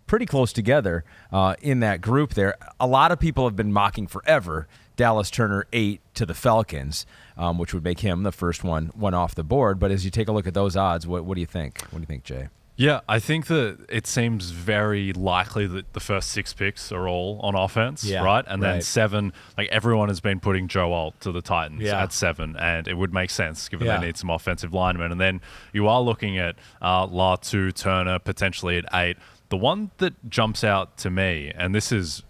pretty close together in that group there. A lot of people have been mocking forever Dallas Turner 8 to the Falcons, which would make him the first one off the board. But as you take a look at those odds, what do you think? What do you think, Jay?
Yeah, I think that it seems very likely that the first 6 picks are all on offense, right? And then 7, like everyone has been putting Joe Alt to the Titans at 7, and it would make sense given they need some offensive linemen. And then you are looking at Latu, Turner, potentially at 8. The one that jumps out to me, and this is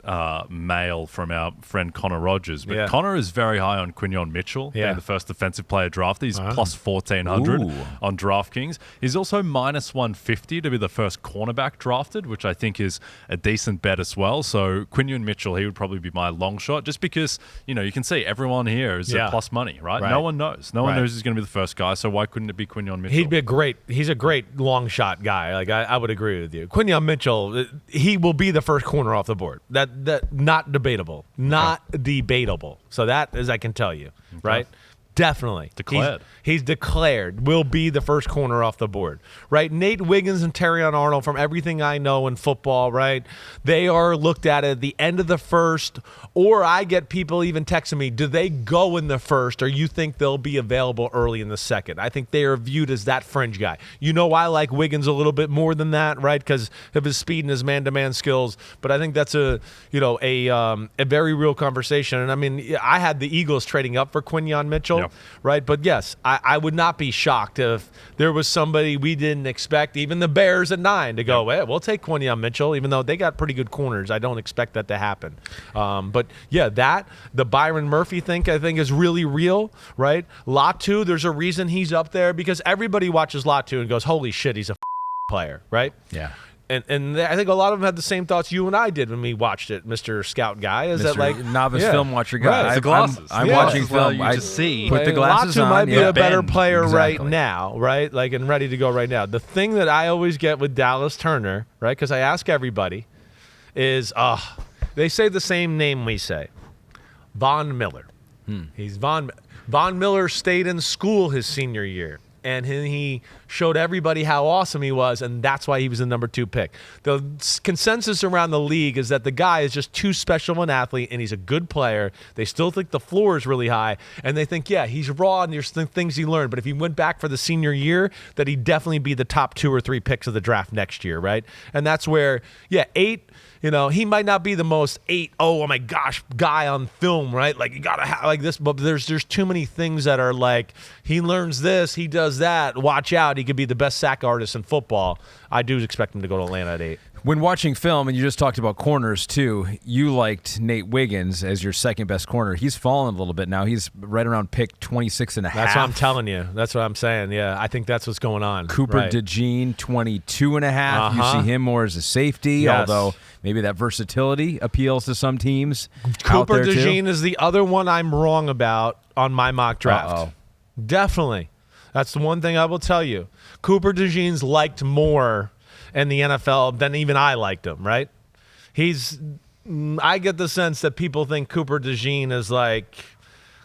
mail from our friend Connor Rogers, but Connor is very high on Quinyon Mitchell, being the first defensive player drafted. He's plus 1,400 on DraftKings. He's also minus 150 to be the first cornerback drafted, which I think is a decent bet as well. So Quinyon Mitchell, he would probably be my long shot, just because, you know, you can see everyone here is at plus money, right? No one knows. No one knows who's going to be the first guy, so why couldn't it be Quinyon Mitchell?
He's a great long shot guy. Like I would agree with you. Quinyon Mitchell, he will be the first corner off the board. That not debatable. Debatable. So that, as I can tell you, right? Definitely.
Declared.
He's declared will be the first corner off the board, right? Nate Wiggins and Terrion Arnold, from everything I know in football, right? They are looked at the end of the first, or I get people even texting me, do they go in the first, or you think they'll be available early in the second? I think they are viewed as that fringe guy. You know, I like Wiggins a little bit more than that, right? Because of his speed and his man-to-man skills. But I think that's a very real conversation. And I mean, I had the Eagles trading up for Quinyon Mitchell. Right, but yes, I would not be shocked if there was somebody we didn't expect, even the Bears at 9, to go, well, we'll take Quinyon Mitchell, even though they got pretty good corners. I don't expect that to happen. But yeah, the Byron Murphy thing I think is really real, right? Latu, there's a reason he's up there, because everybody watches Latu and goes, holy shit, he's a player, right?
Yeah.
And I think a lot of them had the same thoughts you and I did when we watched it, Mr. Scout Guy. Is
Mr.
that like
novice film watcher guy?
Right, the glasses.
I'm watching film.
I just see.
Put the glasses
Latu
on.
might be a better player
exactly.
right now, right? Like, and ready to go right now. The thing that I always get with Dallas Turner, right? Because I ask everybody, is they say the same name we say, Von Miller. He's Von Miller stayed in school his senior year. And he showed everybody how awesome he was, and that's why he was the number 2 pick. The consensus around the league is that the guy is just too special an athlete, and he's a good player. They still think the floor is really high, and they think, yeah, he's raw, and there's things he learned. But if he went back for the senior year, that he'd definitely be the top 2 or 3 picks of the draft next year, right? And that's where, 8, you know, he might not be the most 8, oh my gosh, guy on film, right? Like, you got to have like this, but there's too many things that are like, he learns this, he does that, watch out, he could be the best sack artist in football. I do expect him to go to Atlanta at 8.
When watching film, and you just talked about corners too, you liked Nate Wiggins as your second best corner. He's fallen a little bit now. He's right around pick 26.5.
That's what I'm telling you. That's what I'm saying. Yeah, I think that's what's going on.
Cooper DeJean, 22.5. You see him more as a safety, although maybe that versatility appeals to some teams.
Cooper DeJean is the other one I'm wrong about on my mock draft. Definitely. That's the one thing I will tell you. Cooper DeJean's liked more in the NFL than even I liked him, right? I get the sense that people think Cooper DeJean is like,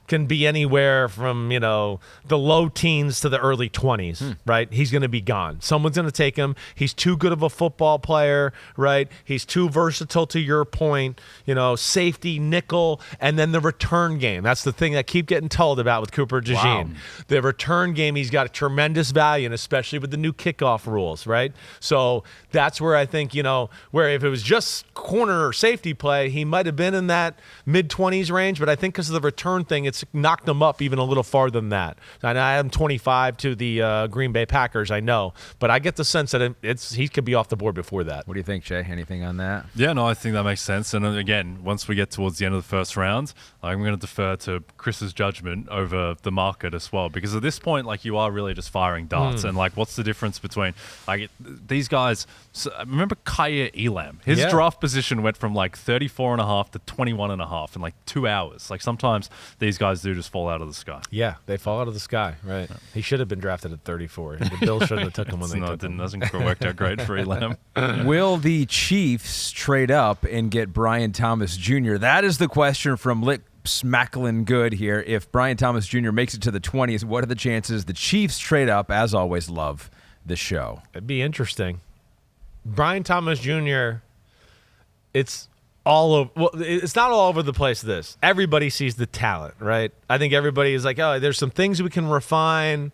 can be anywhere from, you know, the low teens to the early 20s, right? He's going to be gone. Someone's going to take him. He's too good of a football player, right? He's too versatile, to your point, you know, safety, nickel, and then the return game. That's the thing I keep getting told about with Cooper DeJean. Wow. The return game, he's got a tremendous value, and especially with the new kickoff rules, right? So that's where I think, you know, where if it was just corner or safety play, he might have been in that mid-20s range, but I think because of the return thing, it's knocked him up even a little farther than that. And I am 25 to the Green Bay Packers, I know, but I get the sense that he could be off the board before that.
What do you think, Jay? Anything on that?
Yeah, no, I think that makes sense. And again, once we get towards the end of the first round, I'm going to defer to Chris's judgment over the market as well, because at this point, like, you are really just firing darts. And like, what's the difference between like these guys? So, remember Kaya Elam? His draft position went from like 34.5 to 21.5 in like 2 hours. Like, sometimes these guys do just fall out of the sky.
Yeah, they fall out of the sky, right? Yeah. He should have been drafted at 34. The Bills shouldn't have took him when they took him.
It hasn't worked out great for Elam.
Will the Chiefs trade up and get Brian Thomas Jr.? That is the question from Lick Smackling Good here. If Brian Thomas Jr. makes it to the 20s, what are the chances the Chiefs trade up? As always, love the show.
It'd be interesting. Brian Thomas Jr., it's all over. Well, it's not all over the place. Everybody sees the talent, right? I think everybody is like, oh, there's some things we can refine.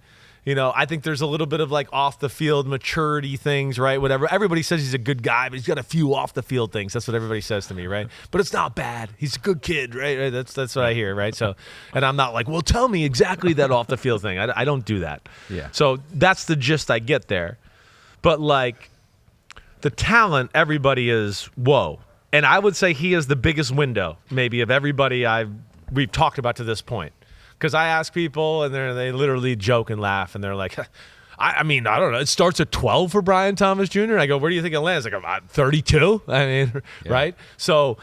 I think there's a little bit of like off the field maturity things, right? Whatever. Everybody says he's a good guy, but he's got a few off the field things. That's what everybody says to me, right? But it's not bad. He's a good kid, right? That's what I hear, right? So, and I'm not like, well, tell me exactly that off the field thing. I don't do that.
Yeah.
So that's the gist I get there. But like the talent, everybody is whoa. And I would say he is the biggest window, maybe, of everybody we've talked about to this point. Because I ask people, and they literally joke and laugh, and they're like, I mean, I don't know. It starts at 12 for Brian Thomas Jr. And I go, where do you think it lands? Like, about 32? I mean, right? So,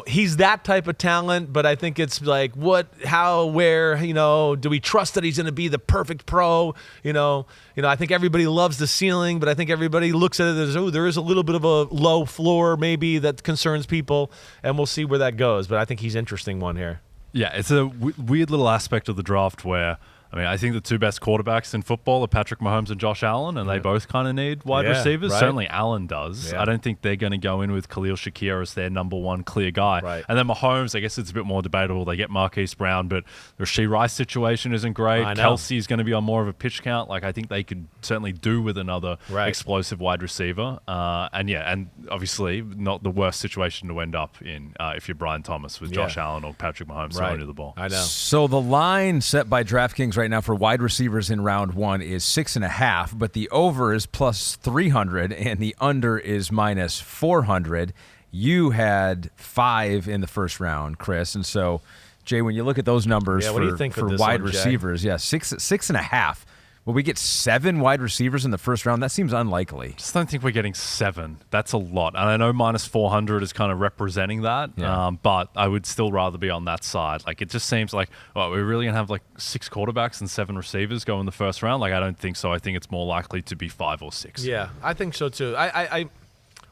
he's that type of talent, but I think it's like, what, how, where, do we trust that he's going to be the perfect pro? I think everybody loves the ceiling, but I think everybody looks at it as, there is a little bit of a low floor maybe that concerns people, and we'll see where that goes. But I think he's an interesting one here.
Yeah, it's a weird little aspect of the draft where, I think the two best quarterbacks in football are Patrick Mahomes and Josh Allen, and they both kind of need wide receivers. Right. Certainly Allen does. Yeah. I don't think they're going to go in with Khalil Shakir as their number one clear guy.
Right.
And then Mahomes, I guess it's a bit more debatable. They get Marquise Brown, but the Rashee Rice situation isn't great. Kelsey's going to be on more of a pitch count. Like, I think they could certainly do with another explosive wide receiver. And obviously not the worst situation to end up in if you're Brian Thomas with Josh Allen or Patrick Mahomes throwing to the ball.
I know.
So the line set by DraftKings right now for wide receivers in round one is 6.5, but the over is plus 300 and the under is minus 400. You had 5 in the first round, Chris, and so Jay, when you look at those numbers for wide receivers, 6.5. Will we get 7 wide receivers in the first round? That seems unlikely.
Just don't think we're getting 7. That's a lot. And I know minus 400 is kind of representing that, but I would still rather be on that side. Like, it just seems like, we're really going to have like 6 quarterbacks and 7 receivers go in the first round? Like, I don't think so. I think it's more likely to be 5 or 6.
Yeah, I think so too.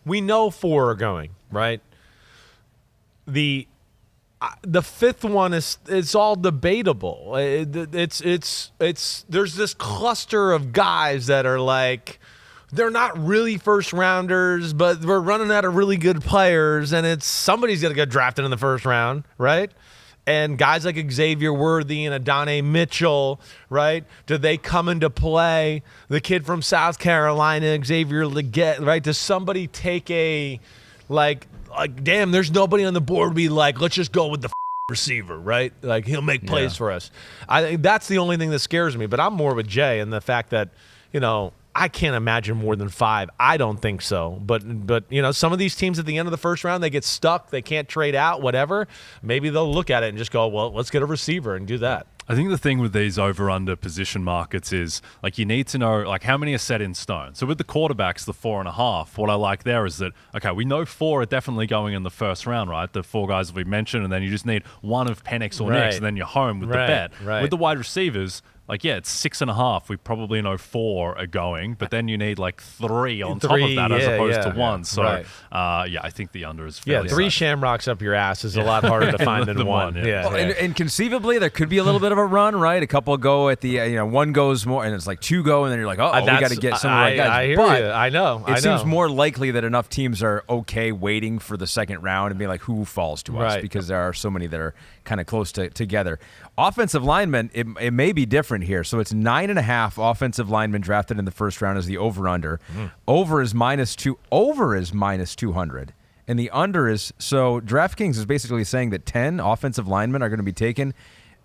We know 4 are going, right? The fifth one it's all debatable. It's there's this cluster of guys that are like, they're not really first rounders, but we're running out of really good players, and somebody's gonna get drafted in the first round, right? And guys like Xavier Worthy and Adonai Mitchell, right? Do they come into play? The kid from South Carolina, Xavier Legette, right? Does somebody take like, damn, there's nobody on the board to be like, let's just go with the receiver, right? Like, he'll make plays for us. I think that's the only thing that scares me. But I'm more with Jay and the fact that, I can't imagine more than 5. I don't think so. But some of these teams at the end of the first round, they get stuck. They can't trade out, whatever. Maybe they'll look at it and just go, well, let's get a receiver and do that.
I think the thing with these over-under position markets is, like, you need to know, like, how many are set in stone. So with the quarterbacks, the 4.5, what I like there is that, okay, we know 4 are definitely going in the first round, right? The 4 guys that we mentioned, and then you just need one of Penix or Nix, and then you're home with the bet.
Right.
With the wide receivers, like, it's 6.5. We probably know 4 are going, but then you need like 3 on top of that as opposed to 1. So, I think the under is fairly
3
set.
shamrocks up your ass is a lot harder to find than 1.
And conceivably, there could be a little bit of a run, right? A couple go at the, one goes more, and it's like 2 go, and then you're like, we got to get some of the right guys.
I hear you. I know.
It seems more likely that enough teams are okay waiting for the second round and being like, who falls to us? Because there are so many that are kind of close together. Offensive linemen, it may be different here. So it's 9.5 offensive linemen drafted in the first round as the over-under. Over is -2. Over is -200. And the under is, so DraftKings is basically saying that 10 offensive linemen are going to be taken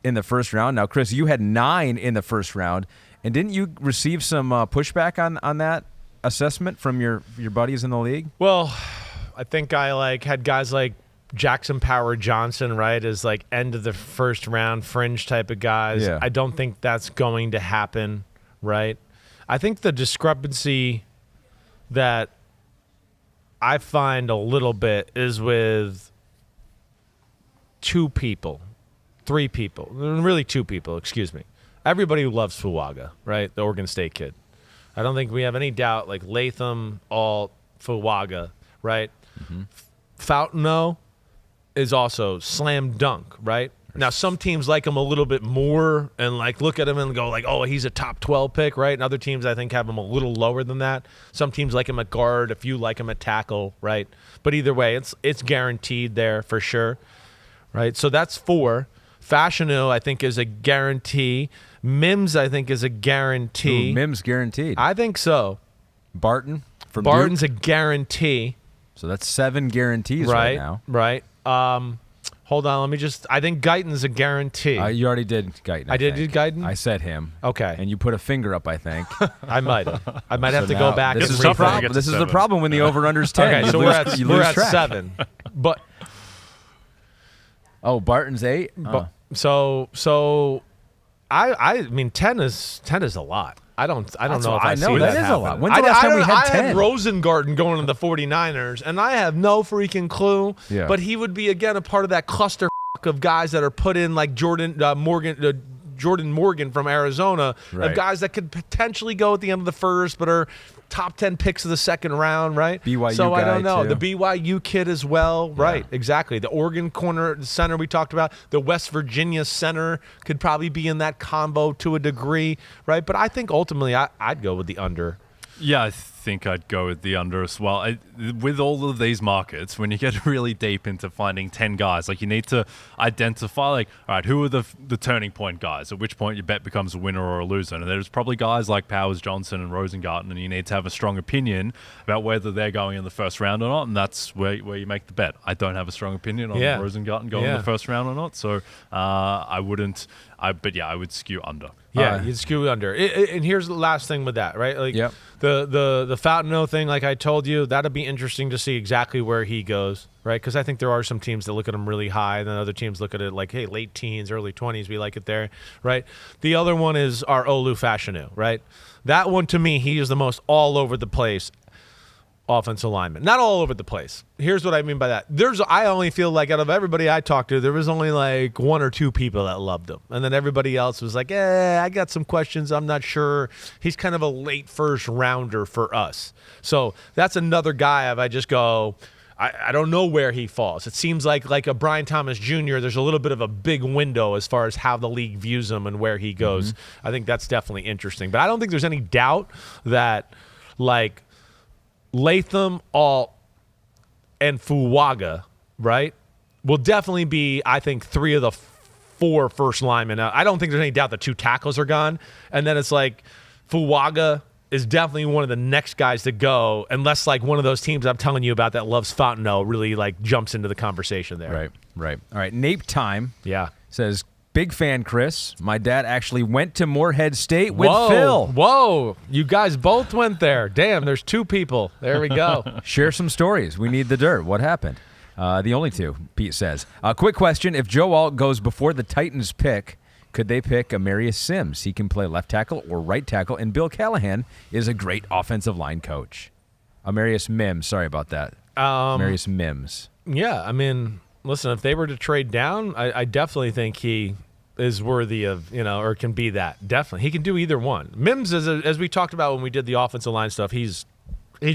in the first round. Now, Chris, you had 9 in the first round. And didn't you receive some pushback on that assessment from your buddies in the league?
Well, I think I had guys like Jackson Power Johnson, right, is like end of the first round fringe type of guys.
Yeah.
I don't think that's going to happen, right? I think the discrepancy that I find a little bit is with 3 people, really 2 people, excuse me. Everybody loves Fuaga, right, the Oregon State kid. I don't think we have any doubt, like Latham, Alt, Fuaga, right? Fountaino is also slam dunk, right? Now, some teams like him a little bit more and like look at him and go like, oh, he's a top 12 pick, right? And other teams, I think, have him a little lower than that. Some teams like him at guard, a few like him at tackle, right? But either way, it's guaranteed there for sure, right? So that's 4. Fashanu, I think, is a guarantee. Mims, I think, is a guarantee.
Ooh, Mims guaranteed.
I think so.
Barton from
Barton's
Duke.
a guarantee.
So that's 7 guarantees right now.
Right. Hold on. Let me just. I think Guyton's a guarantee.
You already did Guyton.
I did Guyton?
I said him.
Okay.
And you put a finger up, I think.
I might have. I might have to
now
go back.
This
and
is the
refresh.
problem. This is the problem when the over/under's 10.
Okay,
You
so
lose- you
we're
lose
at
track.
7. But
Oh, Barton's 8.
so I mean 10 is a lot. I don't
That's
know
what
if I
I know.
see
That
that
is a lot.
happen.
When's the last time we had
I
10?
had Rosengarten going to the 49ers, and I have no freaking clue.
Yeah.
But he would be again a part of that cluster of guys that are put in like Jordan Morgan from Arizona,
Right.
of guys that could potentially go at the end of the first, but are top 10 picks of the second round, right?
BYU
so I
guy,
don't know.
too.
The BYU kid as well, right? Exactly. The Oregon center we talked about, the West Virginia center could probably be in that combo to a degree, right? But I think ultimately I'd go with the under.
Yeah, I think I'd go with the under as well. With all of these markets, when you get really deep into finding 10 guys, like you need to identify, like, all right, who are the turning point guys? At which point your bet becomes a winner or a loser. And there's probably guys like Powers Johnson and Rosengarten, and you need to have a strong opinion about whether they're going in the first round or not, and that's where you make the bet. I don't have a strong opinion on Rosengarten going in the first round or not, so I wouldn't. But I would skew under.
Yeah, you'd skew under. And here's the last thing with that, right? Like the Fountaino thing, like I told you, that'd be interesting to see exactly where he goes, right? Because I think there are some teams that look at him really high, and then other teams look at it like, hey, late teens, early 20s, we like it there, right? The other one is our Olu Fashanu, right? That one, to me, he is the most all over the place offensive lineman. Not all over the place. Here's what I mean by that. I only feel like out of everybody I talked to, there was only like 1 or 2 people that loved him. And then everybody else was like, I got some questions. I'm not sure. He's kind of a late first rounder for us. So that's another guy I just go, I don't know where he falls. It seems like a Brian Thomas Jr., there's a little bit of a big window as far as how the league views him and where he goes. I think that's definitely interesting. But I don't think there's any doubt that like Latham, Alt, and Fuaga, right, will definitely be, I think, 3 of the 4 first linemen. I don't think there's any doubt the 2 tackles are gone. And then it's like Fuaga is definitely one of the next guys to go, unless like one of those teams I'm telling you about that loves Fountaino really like jumps into the conversation there.
Right. All right, Nape Time says, big fan, Chris. My dad actually went to Morehead State with Phil.
Whoa, you guys both went there. Damn, there's 2 people. There we go.
Share some stories. We need the dirt. What happened? The only 2, Pete says. Quick question. If Joe Alt goes before the Titans pick, could they pick Amarius Simms? He can play left tackle or right tackle, and Bill Callahan is a great offensive line coach. Amarius Mims. Sorry about that. Amarius Mims.
Yeah, I mean, listen, if they were to trade down, I definitely think he is worthy of, or can be that. Definitely. He can do either one. Mims, as we talked about when we did the offensive line stuff, he's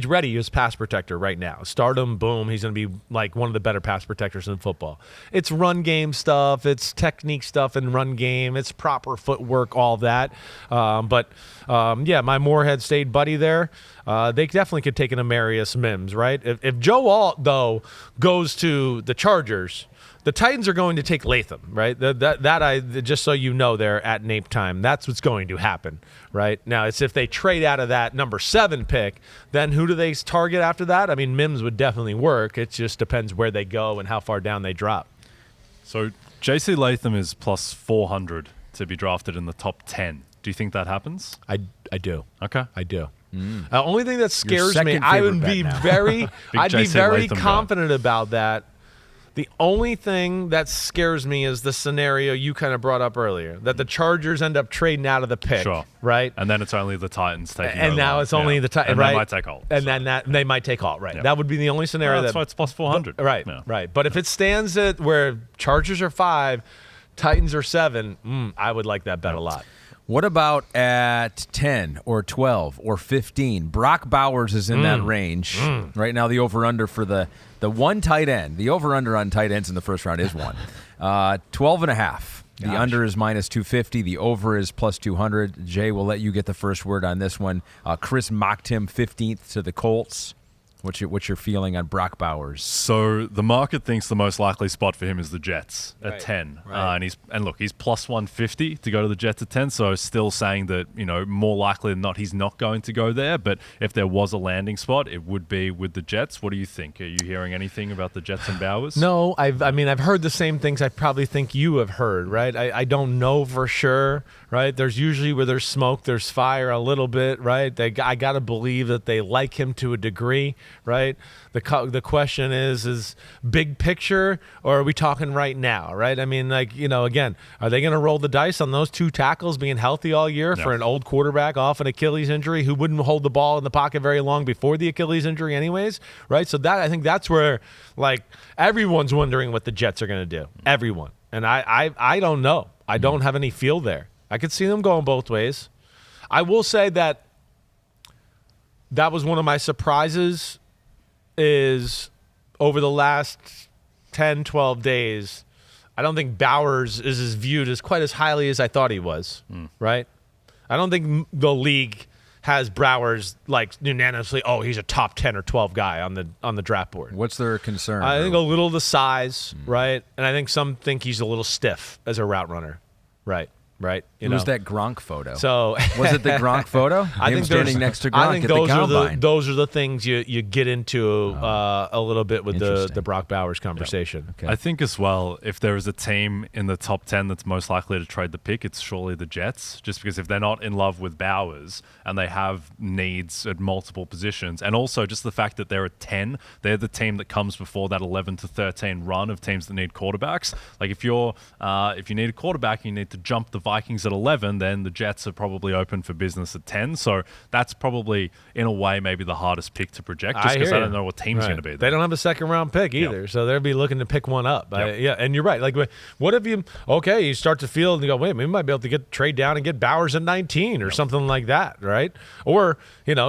ready as pass protector right now. Start him, boom, he's going to be like one of the better pass protectors in football. It's run game stuff. It's technique stuff in run game. It's proper footwork, all that. But my Morehead State buddy there, they definitely could take an Amarius Mims, right? If Joe Alt, though, goes to the Chargers, the Titans are going to take Latham, right? That I just so you know there at Nape Time, that's what's going to happen, right? Now, it's if they trade out of that number 7 pick, then who do they target after that? I mean, Mims would definitely work. It just depends where they go and how far down they drop.
So JC Latham is plus 400 to be drafted in the top 10. Do you think that happens?
I do.
Okay.
I do. The only thing that scares me,
second
I
favorite
would be
bet now.
I'd be
JC
very
Latham guy.
confident about that. The only thing that scares me is the scenario you kind of brought up earlier, that the Chargers end up trading out of the pick,
Sure.
right?
And then it's only the Titans taking
And
over.
now it's only the Titans,
and
right?
they might take Alt.
And then they might take Alt, right?
Yeah.
That would be the only scenario
That's why it's plus 400.
Right,
Yeah.
right. But if it stands at where Chargers are 5, Titans are 7, I would like that bet a lot.
What about at 10 or 12 or 15? Brock Bowers is in that range. Right now, the over-under for the one tight end. The over-under on tight ends in the first round is 1. 12.5. The under is minus 250. The over is plus 200. Jay, will let you get the first word on this one. Chris mocked him 15th to the Colts. What's your feeling on Brock Bowers?
So the market thinks the most likely spot for him is the Jets at 10.
Right.
And he's plus 150 to go to the Jets at 10. So still saying that, more likely than not, he's not going to go there. But if there was a landing spot, it would be with the Jets. What do you think? Are you hearing anything about the Jets and Bowers?
No, I've heard the same things I probably think you have heard, right? I don't know for sure, right? There's usually where there's smoke, there's fire a little bit, right? I got to believe that they like him to a degree, right? The question is big picture, or are we talking right now, right? I mean, again, are they going to roll the dice on those two tackles being healthy all year for an old quarterback off an Achilles injury who wouldn't hold the ball in the pocket very long before the Achilles injury anyways, right? So I think that's where, everyone's wondering what the Jets are going to do. Everyone. And I don't know. I don't have any feel there. I could see them going both ways. I will say that was one of my surprises is over the last 10, 12 days, I don't think Bowers is viewed as quite as highly as I thought he was, right? I don't think the league has Bowers unanimously, he's a top 10 or 12 guy on the draft board.
What's their concern?
I think a little the size, right? And I think some think he's a little stiff as a route runner, right? Right.
It was that Gronk photo.
So
was it the Gronk photo?
I think
standing next to Gronk at the combine.
Those are the things you get into a little bit with the Brock Bowers conversation.
Yep. Okay.
I think as well, if there is a team in the top 10 that's most likely to trade the pick, it's surely the Jets, just because if they're not in love with Bowers and they have needs at multiple positions, and also just the fact that they're at 10, they're the team that comes before that 11 to 13 run of teams that need quarterbacks. If you need a quarterback and you need to jump the Vikings at 11, then the Jets are probably open for business at 10. So that's probably, in a way, maybe the hardest pick to project, just because I don't know what team's going to be there.
They don't have a second-round pick either, so they'll be looking to pick one up. And you're right. What if you start to feel and you go, wait, we might be able to trade down and get Bowers at 19 or something like that, right? Or,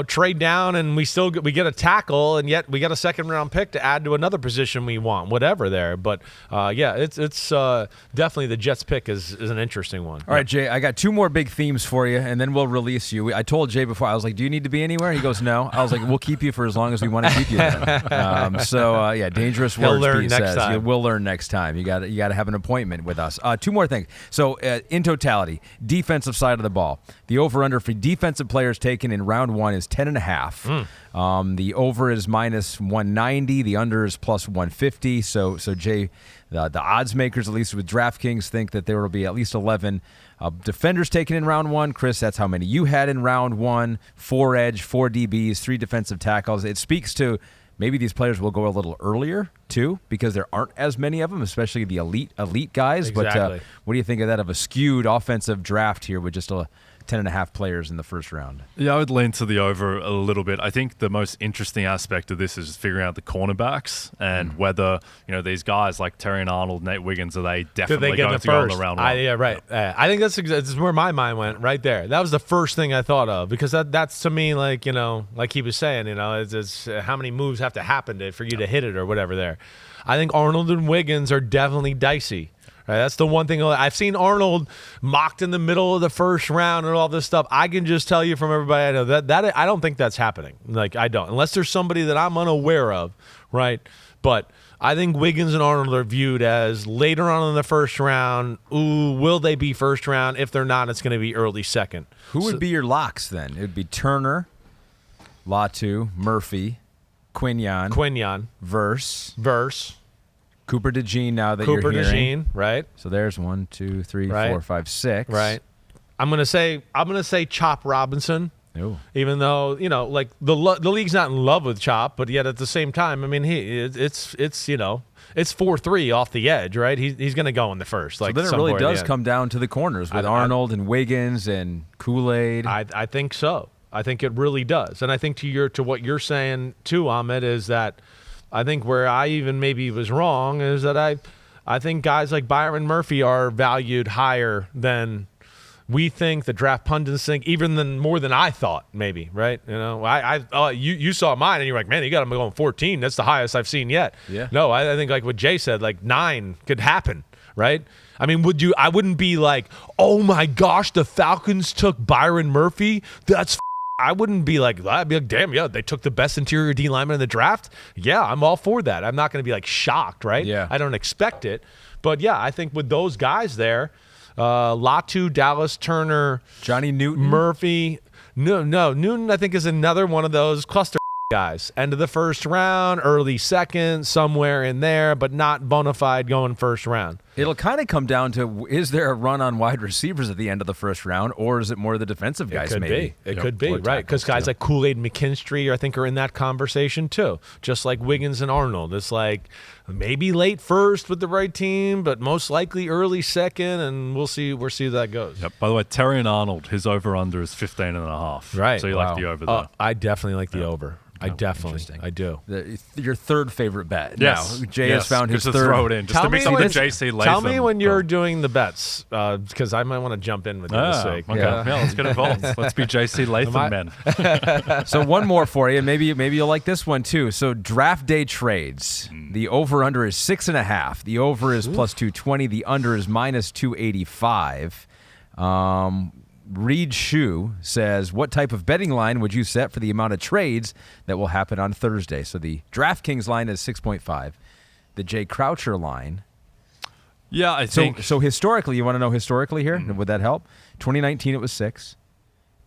trade down and we get a tackle, and yet we got a second-round pick to add to another position we want, whatever there. But, it's definitely the Jets pick is an interesting one.
All right, Jay, I got two more big themes for you, and then we'll release you. I told Jay before, I was like, do you need to be anywhere? He goes, no. I was like, we'll keep you for as long as we want to keep you there. Dangerous words,
Pete says.
We'll learn next time. You got to have an appointment with us. Two more things. So, in totality, defensive side of the ball, the over-under for defensive players taken in round one is 10.5. The over is minus 190. The under is plus 150. So Jay, the odds makers, at least with DraftKings, think that there will be at least 11 defenders taken in round one. Chris, that's how many you had in round one. 4 edge, 4 DBs, 3 defensive tackles. It speaks to maybe these players will go a little earlier, too, because there aren't as many of them, especially the elite guys.
Exactly.
But what do you think of that, of a skewed offensive draft here with just 10.5 players in the first round?
Yeah, I would lean to the over a little bit. I think the most interesting aspect of this is figuring out the cornerbacks and whether, these guys like Terry and Arnold, Nate Wiggins, are they definitely going to go in the round one?
Yeah, right. I think that's where my mind went right there. That was the first thing I thought of, because that's to me, like he was saying, it's how many moves have to happen for you to hit it or whatever there. I think Arnold and Wiggins are definitely dicey. Right, that's the one thing I've seen Arnold mocked in the middle of the first round and all this stuff. I can just tell you from everybody I know that I don't think that's happening. I don't, unless there's somebody that I'm unaware of, right? But I think Wiggins and Arnold are viewed as later on in the first round. Ooh, will they be first round? If they're not, it's going to be early second.
Who would be your locks then? It would be Turner, Latu, Murphy, Quinion, Verse. Cooper DeJean, now that you're hearing.
DeJean, right?
So there's 1, 2, 3, 4, 5, 6.
Right. I'm gonna say Chop Robinson.
Ooh.
Even though the league's not in love with Chop, but yet at the same time, I mean it's 4-3 off the edge, right? He's gonna go in the first.
So then it really does come down to the corners with Arnold and Wiggins and Kool-Aid.
I think so. I think it really does, and I think to what you're saying too, Ahmed, is that. I think where I even maybe was wrong is that I think guys like Byron Murphy are valued higher than we think, the draft pundits think, even more than I thought, maybe, right? You saw mine and you're like, man, you got him going 14. That's the highest I've seen yet.
Yeah.
No, I think like what Jay said, 9 could happen, right? I mean, I wouldn't be like, oh my gosh, the Falcons took Byron Murphy? That's I wouldn't be like, I'd be like, damn, yeah, they took the best interior D lineman in the draft. Yeah, I'm all for that. I'm not going to be like shocked, right?
Yeah.
I don't expect it. But yeah, I think with those guys there, Latu, Dallas, Turner,
Johnny Newton,
Murphy. No, Newton I think is another one of those cluster guys. End of the first round, early second, somewhere in there, but not bona fide going first round.
It'll kind of come down to, is there a run on wide receivers at the end of the first round, or is it more the defensive guys?
It could be, right? Because guys like Kool-Aid McKinstry, I think, are in that conversation too. Just like Wiggins and Arnold. It's like maybe late first with the right team, but most likely early second, and we'll see where that goes.
Yep. By the way, Terry and Arnold, his over-under is 15.5.
Right.
So you like the over there?
I definitely like the over. I do.
Your third favorite bet.
Yes.
Now, Jay has found his
just
third.
To throw it in, just to mix up the JC Latham.
Tell me when you're doing the bets, because I might want to jump in with you this week.
Okay. Yeah, let's get involved. Let's be JC Latham men.
So one more for you, and maybe you'll like this one too. So draft day trades. The over/under is 6.5. The over is plus 220. The under is minus 285. Reed Shue says, what type of betting line would you set for the amount of trades that will happen on Thursday? So the DraftKings line is 6.5. The Jay Croucher line.
Yeah, I think.
So historically, you want to know historically here? Would that help? 2019, it was 6.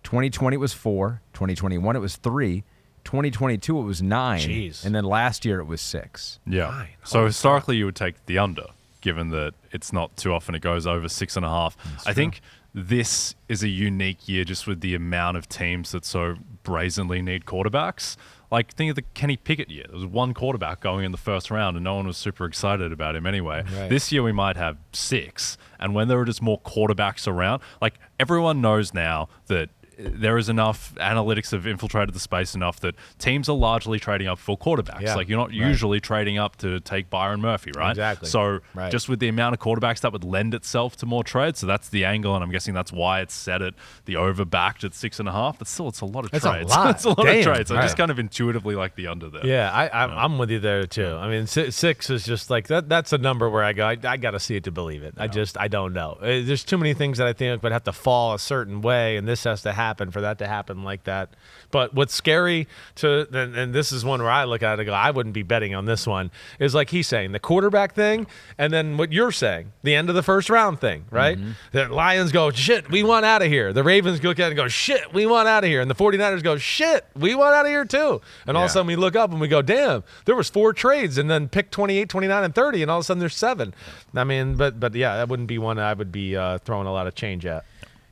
2020, it was 4. 2021, it was 3. 2022, it was 9.
Jeez.
And then last year, it was 6.
Yeah.
9.
So historically, you would take the under, given that it's not too often it goes over 6.5. I think this is a unique year just with the amount of teams that so brazenly need quarterbacks. Like, think of the Kenny Pickett year. There was one quarterback going in the first round, and no one was super excited about him anyway.
Right.
This year we might have 6. And when there are just more quarterbacks around, like, everyone knows now that there is enough, analytics have infiltrated the space enough that teams are largely trading up for quarterbacks.
Yeah.
Like, you're not usually trading up to take Byron Murphy, right?
Exactly.
So just with the amount of quarterbacks, that would lend itself to more trades. So that's the angle, and I'm guessing that's why it's set at the over backed at 6.5. But still, it's a lot of trades. It's a lot of trades. I just kind of intuitively like the under there.
Yeah, I'm with you there too. I mean, 6 is just like that. That's a number where I go, I got to see it to believe it. I don't know. There's too many things that I think would have to fall a certain way, and this has to happen for that to happen like that. But what's scary and this is one where I look at it and go, I wouldn't be betting on this one, is like he's saying, the quarterback thing, and then what you're saying, the end of the first round thing, right? The Lions go, shit, we want out of here. The Ravens look at it and go, shit, we want out of here. And the 49ers go, shit, we want out of here too. And all of a sudden we look up and we go, damn, there was 4 trades, and then pick 28, 29, and 30, and all of a sudden there's 7. I mean, but yeah, that wouldn't be one I would be throwing a lot of change at.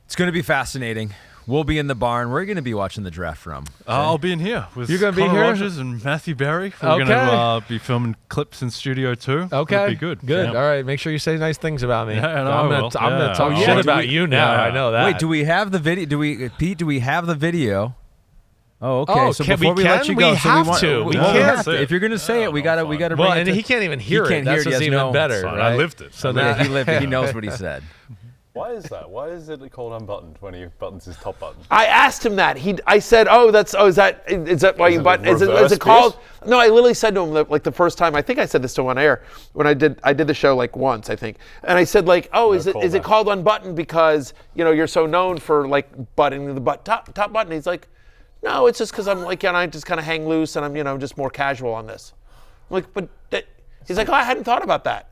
It's going to be fascinating. We'll be in the barn. We're going to be watching the draft from.
I'll be in here with
You're gonna be
Connor
here?
Rogers and Matthew Berry. We're going to be filming clips in studio too.
Okay.
It'll be good.
Good.
Yeah.
All right. Make sure you say nice things about me.
Yeah, I know
I'm
I
gonna
will.
talk
Yeah.
shit
Oh,
about
do we-
you now.
yeah.
I know that.
Wait, do we have the video? Pete, do we have the video? Oh, okay.
Oh,
so
can
before
we
we let
can?
you go,
We
so
have
want,
to. We
well,
can't.
have to. If you're going to say it, we got to bring
Well,
it
and
to,
he can't even hear
he
it.
can't
That's
hear it.
what's
He has
even
no-
better.
Fine,
Right?
I lived it.
So
Yeah,
now
he lived it. He knows what he said.
Why is that? Why is it called unbuttoned when he buttons his top button?
I asked him that. I said, is that why you button? Is it called? No, I literally said to him like the first time. I think I said this to him on air when I did the show like once, I think, and I said like, is it called unbuttoned because you're so known for like buttoning the top button? He's like, no, it's just because I'm like, I just kind of hang loose and I'm just more casual on this. I'm like, he's like, I hadn't thought about that.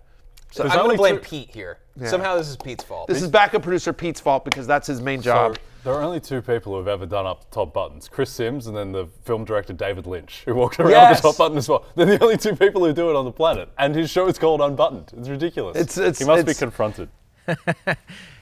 So I'm going to blame Pete here. Yeah. Somehow this is Pete's fault.
This is backup producer Pete's fault because that's his main job.
So there are only 2 people who have ever done up the top buttons. Chris Simms and then the film director David Lynch, who walked around with the top button as well. They're the only 2 people who do it on the planet. And his show is called Unbuttoned. It's ridiculous. He must be confronted.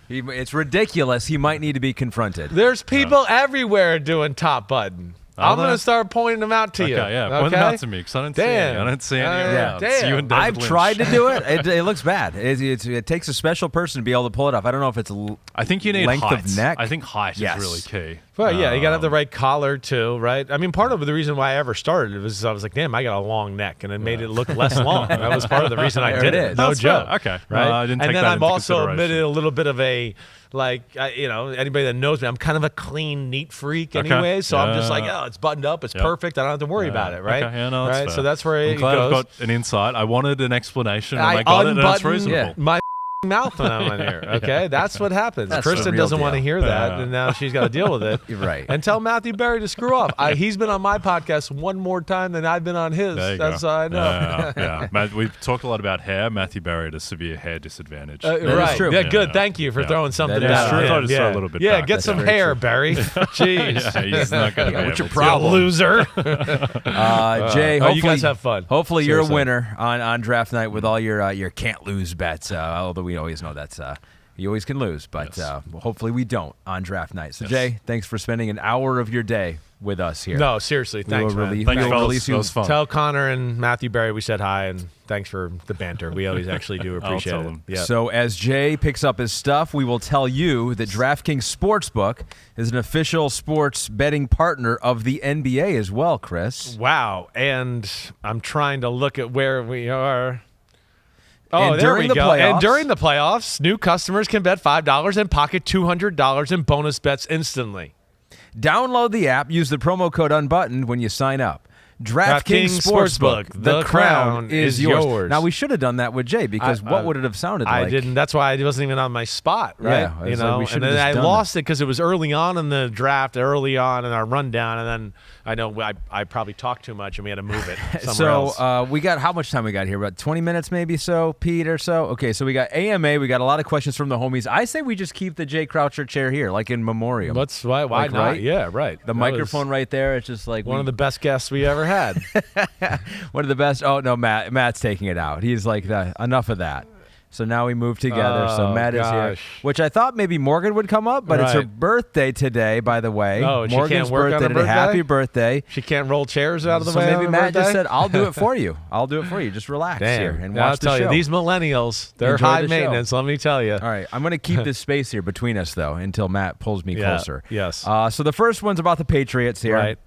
It's ridiculous. He might need to be confronted.
there's people everywhere doing top button. I'm going to start pointing them out to you.
Okay, yeah. Point them out to me because I don't see any. I don't see any around. It's you and David
I've
Lynch.
tried to do it. It looks bad. It takes a special person to be able to pull it off. I don't know if it's
I think you need
length
height.
of neck.
I think height is really key.
Well, yeah, you got to have the right collar too, right? I mean, part of the reason why I ever started was I was like, damn, I got a long neck, and it made it look less long. That was part of the reason I did it. No
That's
joke.
fair. Okay.
Right?
I didn't take
and then
that
I've
into
also
consideration.
admitted a little bit of a, anybody that knows me, I'm kind of a clean, neat freak anyway. So I'm just like, it's buttoned up, it's perfect. I don't have to worry about it, right?
Okay, yeah, no, that's fair.
So that's where
I'm
it
glad
goes.
I've got an insight. I wanted an explanation, and I got it, and it's reasonable.
My mouth when I'm on here. Okay, that's what happens.
That's
Kristen
the real
doesn't want to
deal.
hear that, and now she's got to deal with it.
You're right.
And tell Matthew Berry to screw off. He's been on my podcast one more time than I've been on his.
There you
That's
go.
all I know.
Yeah. We've talked a lot about hair. Matthew Berry had a severe hair disadvantage.
Right.
true.
Yeah, good.
Yeah.
Thank you for throwing something
That is
down.
true.
I thought I'd
Yeah,
just throw a little bit
yeah,
back.
get
That's
some
very
hair,
true.
Barry. Jeez.
Yeah, he's not going to
What's your
You
problem?
loser.
Jay, hopefully
you guys have fun.
Hopefully you're a
Seriously.
winner on draft night with all your can't lose bets. Although we always know that's you always can lose, but hopefully we don't on draft night. So Jay, thanks for spending an hour of your day with us here.
No, seriously. Thanks, man.
Thanks,
we'll
fellas.
release you.
That was fun.
Tell Connor and Matthew Berry we said hi, and thanks for the banter. We always actually do appreciate
tell
it.
them.
Yeah.
So as Jay picks up his stuff, we will tell you that DraftKings Sportsbook is an official sports betting partner of the NBA as well, Chris.
Wow. And I'm trying to look at where we are. Oh,
And
there
during
we
the
go.
playoffs-
And during the playoffs, new customers can bet $5 and pocket $200 in bonus bets instantly.
Download the app, use the promo code Unbuttoned when you sign up. DraftKings Sportsbook, the crown is yours. Now, we should have done that with Jay because what would it have sounded like?
I didn't. That's why I wasn't even on my spot, right?
Yeah, I was
you
like,
know,
we
and
should've
then
just
I
done
lost it because it was early on in the draft, early on in our rundown, and then I know I probably talked too much and we had to move it somewhere else.
We got how much time we got here? About 20 minutes, maybe so, Pete or so. Okay, so we got AMA. We got a lot of questions from the homies. I say we just keep the Jay Croucher chair here, like in memoriam.
Why
Like,
not?
right?
Yeah, right.
The
That
microphone
was
right there. It's just like
one of the best guests we ever had.
one of the best. Oh no, Matt's taking it out. He's like enough of that. So now we move together. So
Oh,
Matt is here,
gosh.
which I thought maybe Morgan would come up, but it's her
Right.
birthday today, by the way.
Oh, she
Morgan's
can't work on her
today. Happy
birthday?
birthday.
She can't roll chairs out of the
So
way.
maybe
on her
Matt just
birthday?
said, "I'll do it for you. I'll do it for you. Just relax here and watch
I'll
the
tell
show."
you, these millennials, they're
Enjoy
high
the show.
maintenance. Let me tell you.
All right, I'm going to keep this space here between us, though, until Matt pulls me
Yeah,
closer.
yes.
So the first one's about the Patriots here.
Right.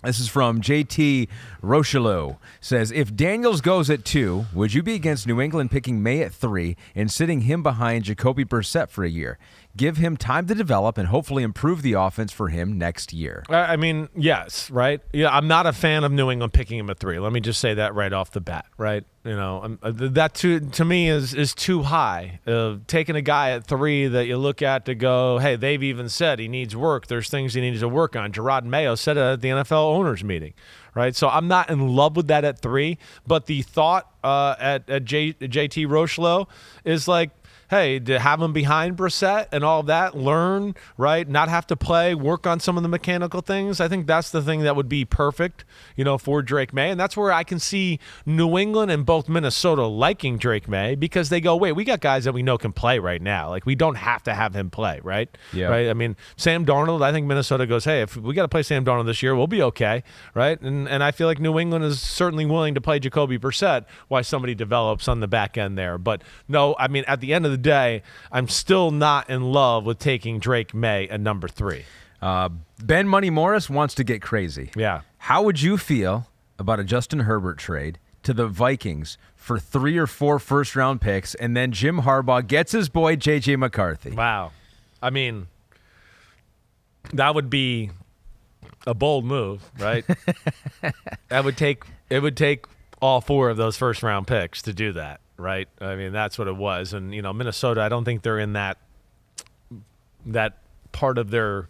This is from JT Rocheleau. Says, if Daniels goes at 2, would you be against New England picking May at 3 and sitting him behind Jacoby Brissett for a year? Give him time to develop and hopefully improve the offense for him next year.
I mean, yes, right? Yeah, I'm not a fan of New England picking him at 3. Let me just say that right off the bat, right? You know, that to me is too high. Taking a guy at 3 that you look at to go, hey, they've even said he needs work. There's things he needs to work on. Gerard Mayo said it at the NFL owners meeting, right? So I'm not in love with that at 3. But the thought at JT Rocheleau is like, hey, to have him behind Brissett and all of that, learn, right? Not have to play, work on some of the mechanical things. I think that's the thing that would be perfect, you know, for Drake Maye. And that's where I can see New England and both Minnesota liking Drake Maye because they go, wait, we got guys that we know can play right now. Like, we don't have to have him play, right?
Yeah.
Right? I mean, Sam Darnold, I think Minnesota goes, hey, if we got to play Sam Darnold this year, we'll be okay, right? And I feel like New England is certainly willing to play Jacoby Brissett while somebody develops on the back end there. But no, I mean, at the end of the day, I'm still not in love with taking Drake Maye at number 3.
Ben Money Morris wants to get crazy.
Yeah.
How would you feel about a Justin Herbert trade to the Vikings for 3 or 4 first-round picks, and then Jim Harbaugh gets his boy J.J. McCarthy?
Wow. I mean, that would be a bold move, right? It would take all 4 of those first-round picks to do that. Right. I mean, that's what it was. And, you know, Minnesota, I don't think they're in that part of their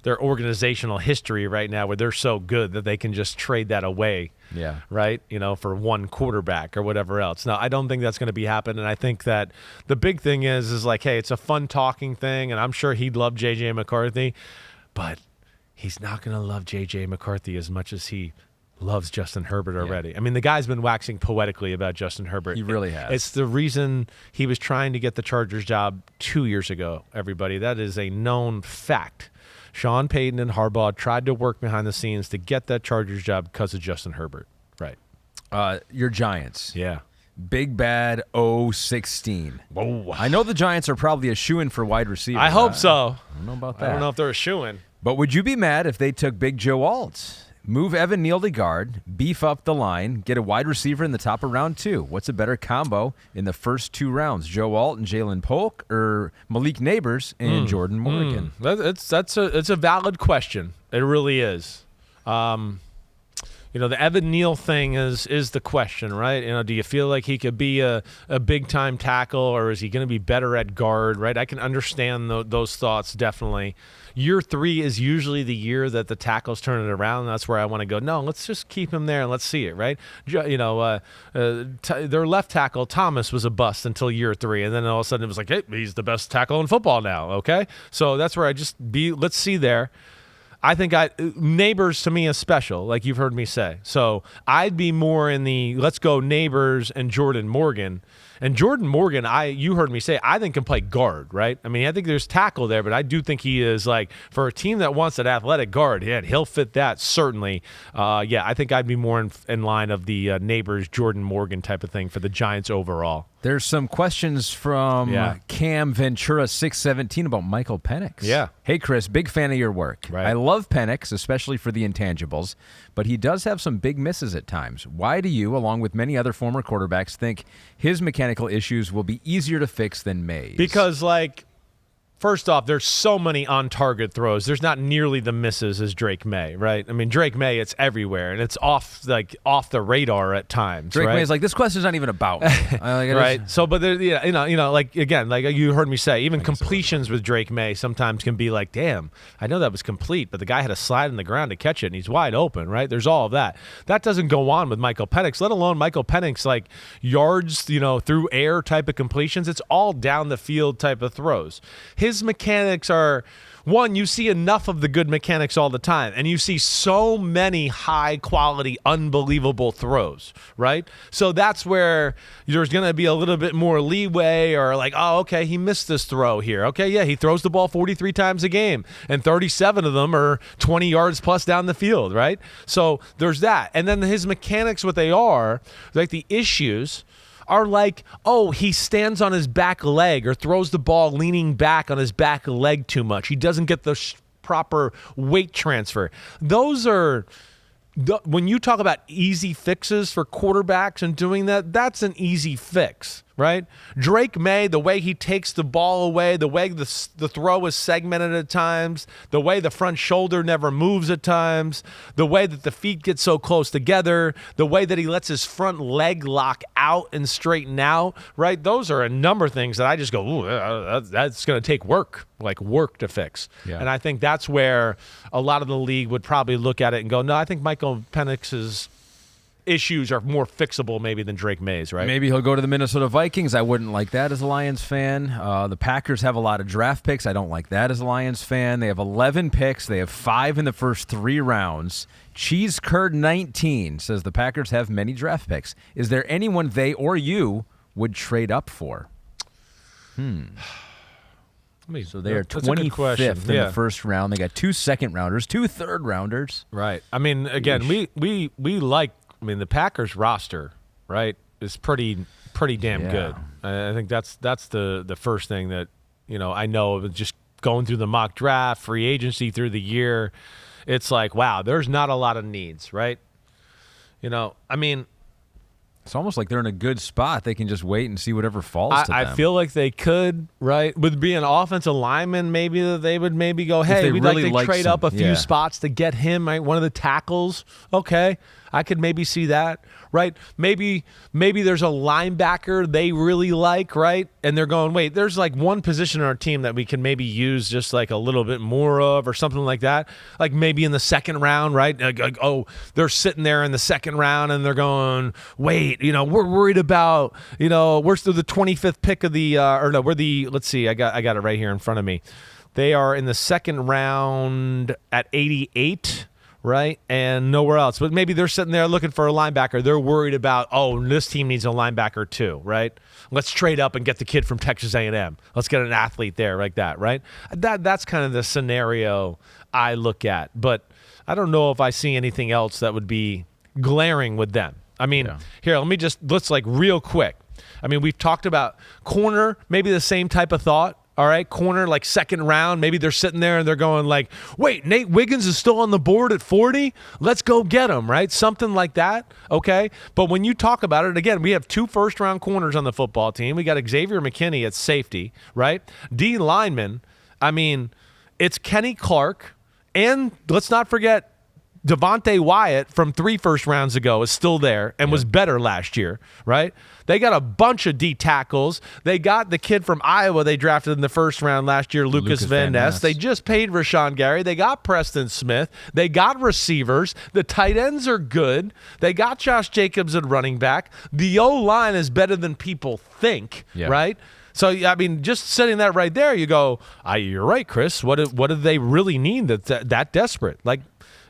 organizational history right now where they're so good that they can just trade that away.
Yeah.
Right. You know, for one quarterback or whatever else. No, I don't think that's going to be happening. And I think that the big thing is like, hey, it's a fun talking thing. And I'm sure he'd love J.J. McCarthy, but he's not going to love J.J. McCarthy as much as he loves Justin Herbert already. Yeah. I mean, the guy's been waxing poetically about Justin Herbert.
He really has.
It's the reason he was trying to get the Chargers job 2 years ago, everybody. That is a known fact. Sean Payton and Harbaugh tried to work behind the scenes to get that Chargers job because of Justin Herbert. Right.
Your Giants.
Yeah.
Big Bad 016.
Whoa.
I know the Giants are probably a shoo-in for wide receiver.
I hope so.
I don't know about that.
I don't know if they're a shoo-in.
But would you be mad if they took Big Joe Alt? Move Evan Neal to guard, beef up the line, get a wide receiver in the top of round 2. What's a better combo in the first 2 rounds? Joe Alt and Jalen Polk, or Malik Nabers and Jordan Morgan?
It's a valid question. It really is. the Evan Neal thing is the question, right? Do you feel like he could be a big-time tackle, or is he going to be better at guard, right? I can understand those thoughts, definitely. Year 3 is usually the year that the tackles turn it around. That's where I want to go, no, let's just keep him there and let's see it, right? Their left tackle, Thomas, was a bust until year 3, and then all of a sudden it was like, hey, he's the best tackle in football now, okay? So that's where let's see there. I think Nabers to me is special, like you've heard me say. So I'd be more in the let's go Nabers and Jordan Morgan. And Jordan Morgan, you heard me say, I think can play guard, right? I mean, I think there's tackle there, but I do think he is like, for a team that wants an athletic guard, he'll fit that, certainly. I think I'd be more in line of the Nabers, Jordan Morgan type of thing for the Giants overall.
There's some questions from Cam Ventura 617 about Michael Penix.
Yeah.
Hey, Chris, big fan of your work.
Right.
I love Penix, especially for the intangibles, but he does have some big misses at times. Why do you, along with many other former quarterbacks, think his mechanical issues will be easier to fix than Maye's?
Because, first off, there's so many on-target throws. There's not nearly the misses as Drake Maye, right? I mean, Drake Maye, it's everywhere, and it's off the radar at times.
Drake
right?
Maye's like, this question's not even about me.
Right. So, but there, like you heard me say, even completions with Drake Maye sometimes can be like, damn, I know that was complete, but the guy had a slide in the ground to catch it, and he's wide open, right? There's all of that. That doesn't go on with Michael Penix, let alone Michael Penix, like yards, through air type of completions. It's all down the field type of throws. His mechanics are, one, you see enough of the good mechanics all the time, and you see so many high-quality, unbelievable throws, right? So that's where there's going to be a little bit more leeway, or like, oh, okay, he missed this throw here. Okay, yeah, he throws the ball 43 times a game, and 37 of them are 20 yards plus down the field, right? So there's that. And then his mechanics, what they are, like the issues are like, oh, he stands on his back leg or throws the ball leaning back on his back leg too much. He doesn't get the proper weight transfer. Those are, when you talk about easy fixes for quarterbacks and doing that, that's an easy fix, right? Drake Maye, the way he takes the ball away, the way the throw is segmented at times, the way the front shoulder never moves at times, the way that the feet get so close together, the way that he lets his front leg lock out and straighten out, right? Those are a number of things that I just go, ooh, that's going to take work to fix. Yeah. And I think that's where a lot of the league would probably look at it and go, no, I think Michael Penix's issues are more fixable maybe than Drake Maye's, right?
Maybe he'll go to the Minnesota Vikings. I wouldn't like that as a Lions fan. The Packers have a lot of draft picks. I don't like that as a Lions fan. They have 11 picks. They have 5 in the first 3 rounds. Cheese Curd 19 says the Packers have many draft picks. Is there anyone they or you would trade up for? So they are 25th in the first round. They got 2 second-rounders, 2 third-rounders.
Right. I mean, again, we like, the Packers roster, right, is pretty damn good. I think that's the first thing that, I know of just going through the mock draft, free agency through the year. It's like, wow, there's not a lot of needs, right?
It's almost like they're in a good spot. They can just wait and see whatever falls to them.
I feel like they could, right? With being an offensive lineman, maybe that they would maybe go, hey, we'd
really
like to trade up a few spots to get him, right? One of the tackles. Okay, I could maybe see that, right? Maybe there's a linebacker they really like, right? And they're going, wait, there's like one position in our team that we can maybe use just like a little bit more of or something like that. Like maybe in the second round, right? Like, oh, they're sitting there in the second round and they're going, wait, we're worried about, we're still the 25th pick of the, let's see, I got it right here in front of me. They are in the second round at 88. Right, and nowhere else. But maybe they're sitting there looking for a linebacker. They're worried about, oh, this team needs a linebacker too, right? Let's trade up and get the kid from Texas A&M. Let's get an athlete there like that, right? That's kind of the scenario I look at. But I don't know if I see anything else that would be glaring with them. Here, let's like real quick. We've talked about corner, maybe the same type of thought. All right, corner, like second round. Maybe they're sitting there and they're going like, wait, Nate Wiggins is still on the board at 40? Let's go get him, right? Something like that, okay? But when you talk about it, again, we have 2 first-round corners on the football team. We got Xavier McKinney at safety, right? D lineman, it's Kenny Clark, and let's not forget Devontae Wyatt from 3 first rounds ago is still there and was better last year, right? They got a bunch of D tackles. They got the kid from Iowa they drafted in the first round last year, Lucas Van Ness. They just paid Rashawn Gary. They got Preston Smith. They got receivers. The tight ends are good. They got Josh Jacobs at running back. The O-line is better than people think, right? So, I mean, just setting that right there, you go, you're right, Chris. What do they really need that desperate? Like,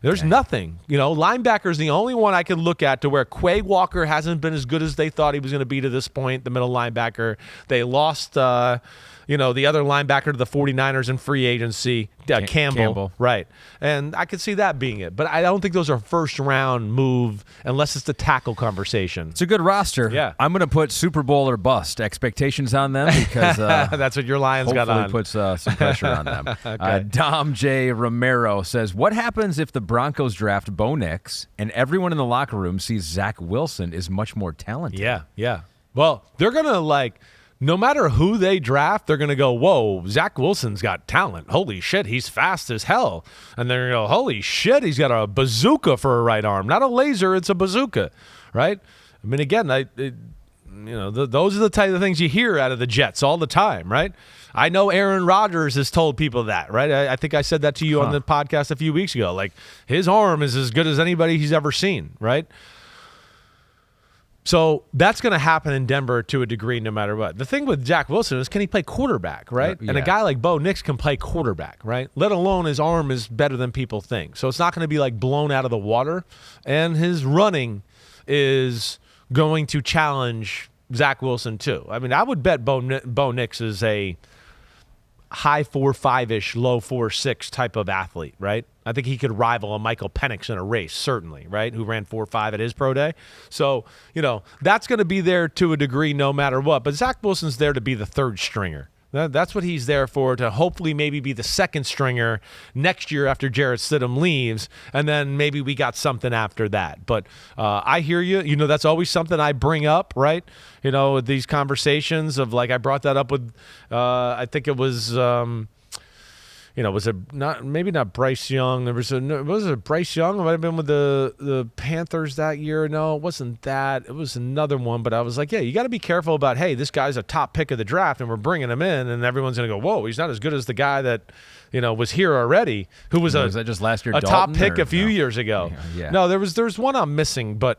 there's nothing. Linebacker's the only one I can look at to where Quay Walker hasn't been as good as they thought he was going to be to this point, the middle linebacker. They lost, the other linebacker to the 49ers in free agency, Campbell. Right. And I could see that being it. But I don't think those are first-round move unless it's the tackle conversation.
It's a good roster.
Yeah.
I'm going to put Super Bowl or bust expectations on them because
that's what your Lions got on.
Hopefully puts some pressure on them.
Okay.
Dom J. Romero says, what happens if the Broncos draft Bo Nix and everyone in the locker room sees Zach Wilson is much more talented?
Yeah. Well, they're going to, no matter who they draft, they're going to go, whoa, Zach Wilson's got talent. Holy shit, he's fast as hell. And they're going to go, holy shit, he's got a bazooka for a right arm. Not a laser, it's a bazooka, right? I mean, again, those are the type of things you hear out of the Jets all the time, right? I know Aaron Rodgers has told people that, right? I think I said that to you on the podcast a few weeks ago. Like, his arm is as good as anybody he's ever seen, right? So that's going to happen in Denver to a degree no matter what. The thing with Zach Wilson is, can he play quarterback, right? And a guy like Bo Nix can play quarterback, right? Let alone his arm is better than people think. So it's not going to be blown out of the water. And his running is going to challenge Zach Wilson too. I mean, I would bet Bo Nix is a high 4.5-ish, low 4.6 type of athlete, right? I think he could rival a Michael Penix in a race, certainly, right? Who ran 4.5 at his pro day. So, that's going to be there to a degree no matter what. But Zach Wilson's there to be the third stringer. That's what he's there for, to hopefully maybe be the second stringer next year after Jarrett Stidham leaves, and then maybe we got something after that. But I hear you. That's always something I bring up, right? With these conversations of I brought that up with, I think it was, was it not Bryce Young? Was it Bryce Young? It might have been with the Panthers that year. No, it wasn't that. It was another one. But I was like, yeah, you got to be careful about, hey, this guy's a top pick of the draft, and we're bringing him in, and everyone's going to go, whoa, he's not as good as the guy that was here already, who was
was that just last year?
A
Dalton,
top pick a few years ago.
Yeah.
No, there's one I'm missing, but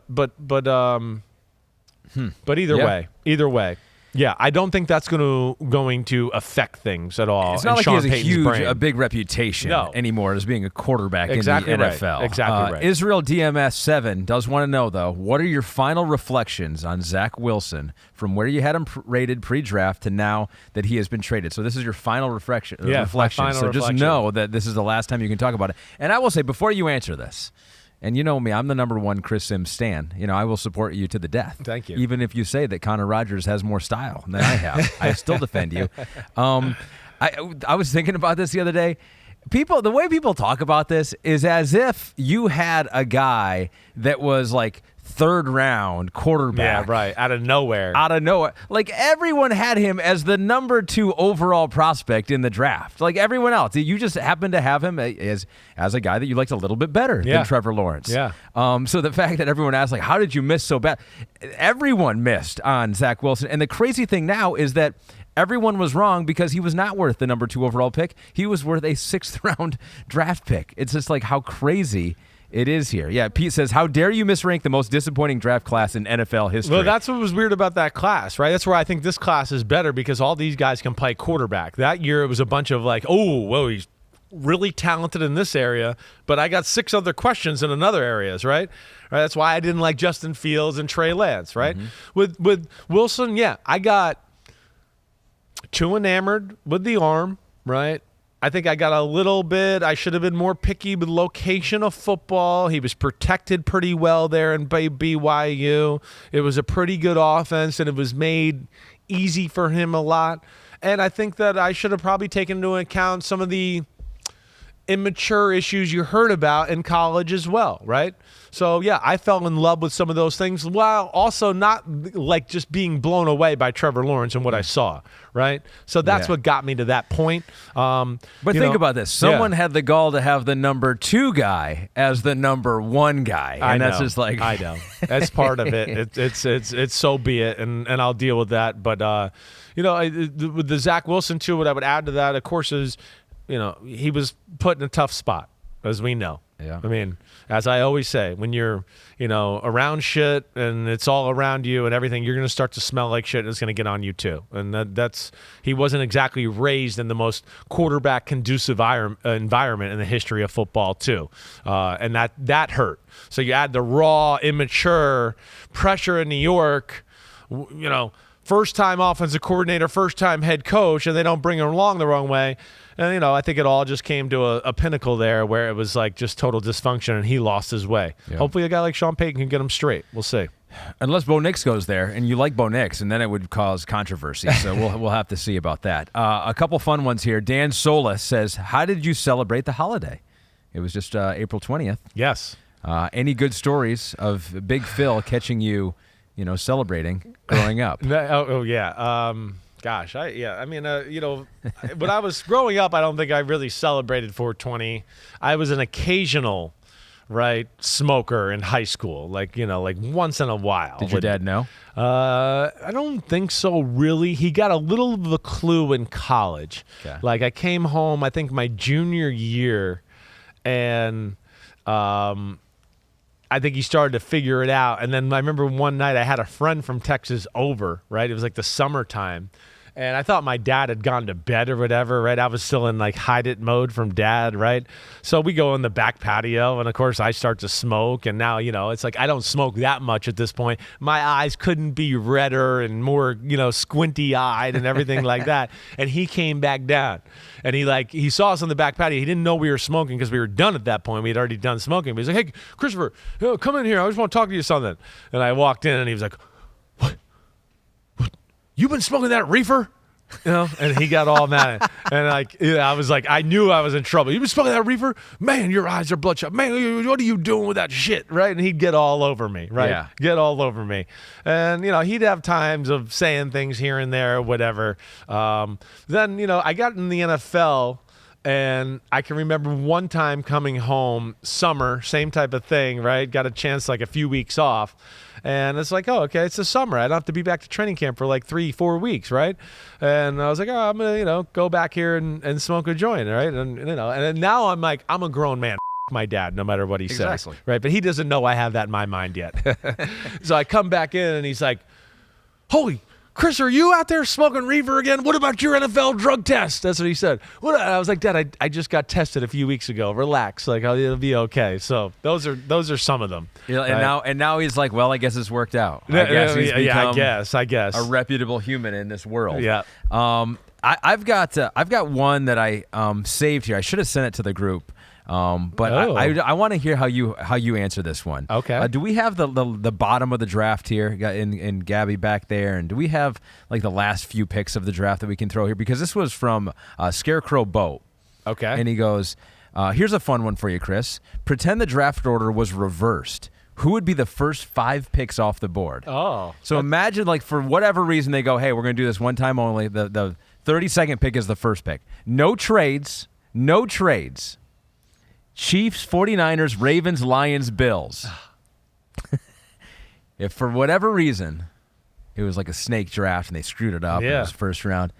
either way. Yeah, I don't think that's going to affect things at all.
It's not like
Sean
he has
Payton's
a big reputation anymore as being a quarterback
exactly
in the
right.
NFL.
Exactly right.
Israel DMS7 does want to know, though, what are your final reflections on Zach Wilson from where you had him rated pre-draft to now that he has been traded? So this is your final reflection.
My final
so just
reflection.
know that this is the last time you can talk about it. And I will say, before you answer this, and you know me, I'm the #1 Chris Simms stan. I will support you to the death.
Thank you.
Even if you say that Connor Rogers has more style than I have, I still defend you. I was thinking about this the other day. The way people talk about this is as if you had a guy that was third round quarterback.
Yeah, right. Out of nowhere.
Everyone had him as the #2 overall prospect in the draft. Everyone else. You just happened to have him as a guy that you liked a little bit better than Trevor Lawrence.
Yeah.
So the fact that everyone asked, how did you miss so bad? Everyone missed on Zach Wilson. And the crazy thing now is that everyone was wrong because he was not worth the #2 overall pick. He was worth a 6th round draft pick. It's just how crazy it is here. Yeah, Pete says, how dare you misrank the most disappointing draft class in NFL history?
Well, that's what was weird about that class, right? That's where I think this class is better because all these guys can play quarterback. That year it was a bunch of he's really talented in this area, but I got 6 other questions in another areas, right? That's why I didn't like Justin Fields and Trey Lance, right? Mm-hmm. With Wilson, I got too enamored with the arm, right? I think I got a little bit, I should have been more picky with location of football. He was protected pretty well there in BYU. It was a pretty good offense, and it was made easy for him a lot. And I think that I should have probably taken into account some of the immature issues you heard about in college as well, right? So, yeah, I fell in love with some of those things while also not like just being blown away by Trevor Lawrence and what I saw, right? So that's what got me to that point.
But think about this. Someone had the gall to have the number 2 guy as the number 1 guy. And that's just like...
I know. That's part of it. It's so be it, and I'll deal with that. But, with the Zach Wilson, too, what I would add to that, of course, is, he was put in a tough spot, as we know.
Yeah.
I mean, as I always say, when you're, around shit and it's all around you and everything, you're going to start to smell like shit and it's going to get on you too. And he wasn't exactly raised in the most quarterback conducive environment in the history of football too. And that hurt. So you add the raw, immature pressure in New York, first-time offensive coordinator, first-time head coach, and they don't bring him along the wrong way. And, I think it all just came to a pinnacle there where it was like just total dysfunction and he lost his way. Yeah. Hopefully a guy like Sean Payton can get him straight. We'll see.
Unless Bo Nix goes there, and you like Bo Nix, and then it would cause controversy. So we'll have to see about that. A couple fun ones here. Dan Solis says, how did you celebrate the holiday? It was just April 20th.
Yes.
Any good stories of Big Phil catching you, celebrating growing up?
Yeah. Gosh, when I was growing up, I don't think I really celebrated 420. I was an occasional, smoker in high school, like once in a while.
Did your dad know?
I don't think so, really. He got a little of a clue in college. Okay. Like, I came home, I think, my junior year, and I think he started to figure it out. And then I remember one night I had a friend from Texas over, right? It was like the summertime. And I thought my dad had gone to bed or whatever, right? I was still in like hide it mode from dad, right? So we go in the back patio, and of course I start to smoke. And now, it's like I don't smoke that much at this point. My eyes couldn't be redder and more, squinty eyed and everything like that. And he came back down, and he saw us on the back patio. He didn't know we were smoking because we were done at that point. We had already done smoking. But he's like, "Hey, Christopher, come in here. I just want to talk to you something." And I walked in, and he was like, "What? You been smoking that reefer?" And he got all mad. And I was like, I knew I was in trouble. You been smoking that reefer? Man, your eyes are bloodshot. Man, what are you doing with that shit? Right? And he'd get all over me, right?
Yeah.
Get all over me. And, he'd have times of saying things here and there, whatever. Then, I got in the NFL. And I can remember one time coming home, summer, same type of thing, right? Got a chance, like a few weeks off. And it's like, oh, okay, it's the summer. I don't have to be back to training camp for like 3-4 weeks, right? And I was like, oh, I'm going to, go back here and smoke a joint, right? And, and now I'm like, I'm a grown man. My dad, no matter what he says, right? But he doesn't know I have that in my mind yet. So I come back in, and he's like, holy Chris, are you out there smoking reefer again? What about your NFL drug test? That's what he said. I was like, Dad, I just got tested a few weeks ago. Relax, it'll be okay. So those are some of them.
Yeah, and now he's like, well, I guess it's worked out. I guess a reputable human in this world.
Yeah.
I've got one that I saved here. I should have sent it to the group. But I want to hear how you answer this one.
Okay.
Do we have the bottom of the draft here in Gabby back there, and do we have like the last few picks of the draft that we can throw here? Because this was from Scarecrow Boat.
Okay.
And he goes, here's a fun one for you, Chris. Pretend the draft order was reversed. Who would be the first 5 picks off the board?
Oh.
So imagine, like, for whatever reason they go, hey, we're going to do this one time only. The 32nd pick is the first pick. No trades. Chiefs, 49ers, Ravens, Lions, Bills. If for whatever reason it was like a snake draft and they screwed it up, it was first round.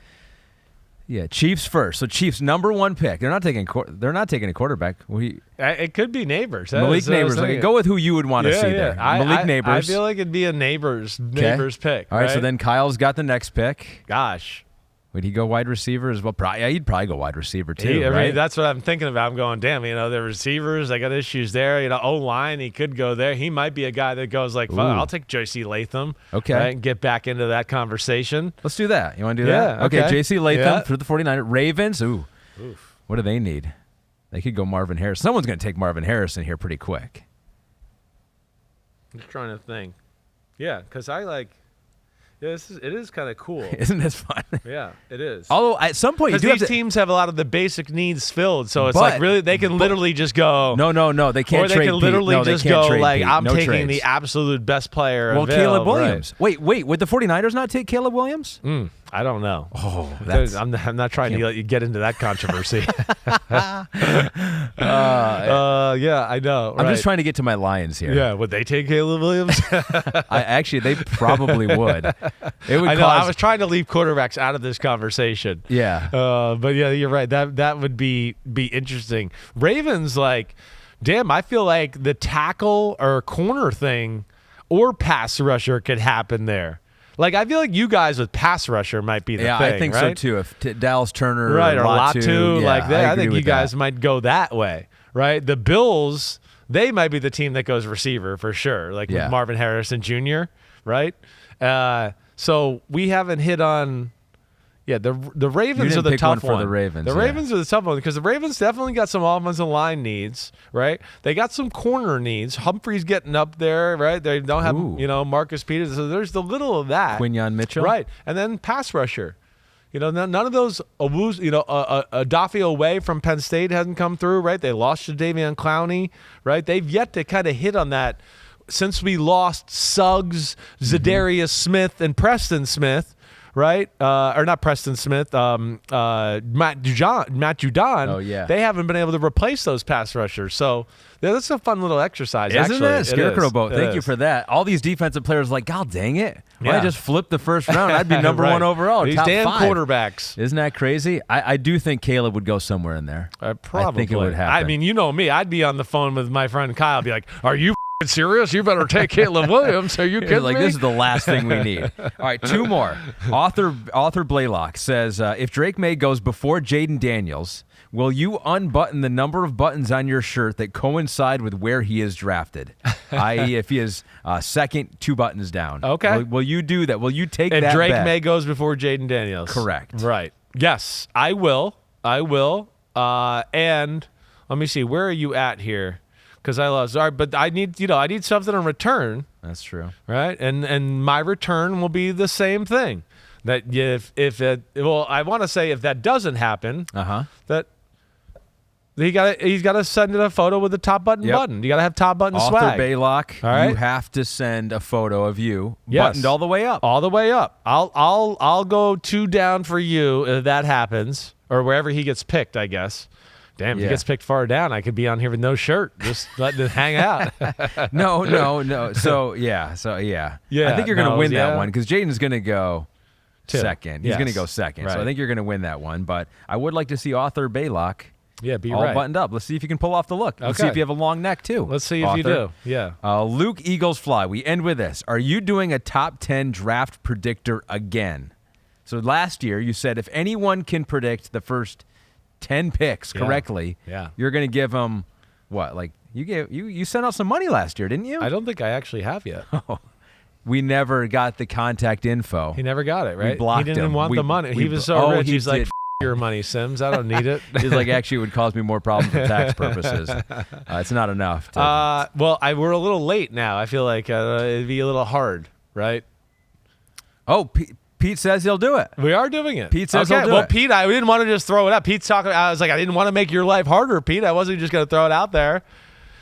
Yeah, Chiefs first. So Chiefs number 1 pick. They're not taking a quarterback.
It could be Nabers.
Malik Nabers. Go with who you would want to see there. Malik Nabers.
I feel like it'd be a Nabers pick.
All right, so then Kyle's got the next pick.
Gosh.
Would he go wide receiver as well? He'd probably go wide receiver too, right?
That's what I'm thinking about. I'm going, damn, the receivers, I got issues there. O-line, he could go there. He might be a guy that goes like, well, I'll take JC Latham.
Okay.
Right, and get back into that conversation.
Let's do that. You want to do that? Okay, JC Latham for the 49ers. Ravens, Oof. What do they need? They could go Marvin Harrison. Someone's going to take Marvin Harrison here pretty quick.
I'm just trying to think. Yeah, because I like... Yeah, it is kind of cool.
Isn't this fun?
Yeah, it is.
Although at some point you do
these
have to,
teams have a lot of the basic needs filled, so it's like really they can literally just go.
No, they can't
or they
trade
can literally
Pete. No,
just
they can't
go
trade
like
Pete.
I'm
No
taking
trades.
the absolute best player.
Well,
available.
Caleb Williams.
Right.
Wait, would the 49ers not take Caleb Williams?
I don't know.
Oh,
I'm not trying to let you get into that controversy. Yeah, I know.
I'm
right.
just trying to get to my Lions here.
Yeah, would they take Caleb Williams?
Actually, they probably would. It would.
I know. I was trying to leave quarterbacks out of this conversation.
Yeah.
But yeah, you're right. That would be interesting. Ravens, like, damn, I feel like the tackle or corner thing or pass rusher could happen there. Like, I feel like you guys with pass rusher might be the thing,
I think
right?
so too. If Dallas Turner,
right, or Latu,
yeah,
like that, I think you guys
that.
might go that way, right? The Bills, they might be the team that goes receiver for sure, like with Marvin Harrison Jr., right? So we haven't hit on. Yeah, the Ravens are the tough
one for the Ravens.
The Ravens are the tough one because the Ravens definitely got some offensive line needs, right? They got some corner needs. Humphrey's getting up there, right? They don't have, Marcus Peters. So there's the little of that.
Quinyon Mitchell.
Right. And then pass rusher. None of those, Adafio Way from Penn State hasn't come through, right? They lost to Davion Clowney, right? They've yet to kind of hit on that since we lost Suggs, Zadarius Smith, and Preston Smith. Right? Or not Preston Smith, Matt Judon.
Oh, yeah.
They haven't been able to replace those pass rushers. So that's a fun little exercise,
Isn't
actually.
it? Scarecrow boat. Thank you
is.
for that. All these defensive players are like, God dang it. Why
Yeah.
I just flip the first round? I'd be number one overall.
These
top
damn
5.
quarterbacks.
Isn't that crazy? I do think Caleb would go somewhere in there.
Probably.
I think it would happen.
I mean, you know me. I'd be on the phone with my friend Kyle. Be like, are you serious? You better take Caleb Williams. Are you kidding
like,
me?
this is the last thing we need. All right, 2 more. Author Blaylock says, if Drake Maye goes before Jayden Daniels, will you unbutton the number of buttons on your shirt that coincide with where he is drafted? I.e., if he is second, 2 buttons down.
Okay.
Will you do that? Will you take
and
that
Drake
bet?
May goes before Jayden Daniels.
Correct.
Right. Yes, I will. And let me see. Where are you at here? Because I lost. All right, but I need something in return.
That's true.
Right, and my return will be the same thing. That I want to say if that doesn't happen, that he's got to send in a photo with the top button button. You got to have top button
Author
swag.
Baylock,
All right?
you have to send a photo of you
Yes.
buttoned all the way up.
All the way up. I'll go 2 down for you if that happens, or wherever he gets picked, I guess. Damn, if he gets picked far down, I could be on here with no shirt, just letting it hang out.
No. So yeah.
Yeah,
I think you're going to win that
yeah.
one because Jayden's going to go
2.
second. He's
Yes.
going to go second.
Right.
So I think you're going to win that one. But I would like to see Author Baylock
Be
all
right.
buttoned up. Let's see if you can pull off the look. Let's see
Okay.
if you have a long neck too.
Let's see if
Author.
you do. Yeah.
Luke Eagles Fly. We end with this. Are you doing a top 10 draft predictor again? So last year you said if anyone can predict the first 10 picks correctly, you're going to give them what? Like you sent out some money last year, didn't you?
I don't think I actually have yet.
We never got the contact info.
He never got it, right?
We blocked
he didn't
him.
want
We-
the money.
we
He was
blo-
so
Oh,
rich.
he
He's like,
did.
your money, Simms. I don't need it.
He's like, actually, it would cause me more problems for tax purposes. It's not enough.
Well, we're a little late now. I feel like it'd be a little hard, right?
Oh, Pete says he'll do it.
We are doing it.
Pete says
okay.
he'll do
Well,
it.
Pete, we didn't want to just throw it up. Pete's talking. I was like, I didn't want to make your life harder, Pete. I wasn't just going to throw it out there.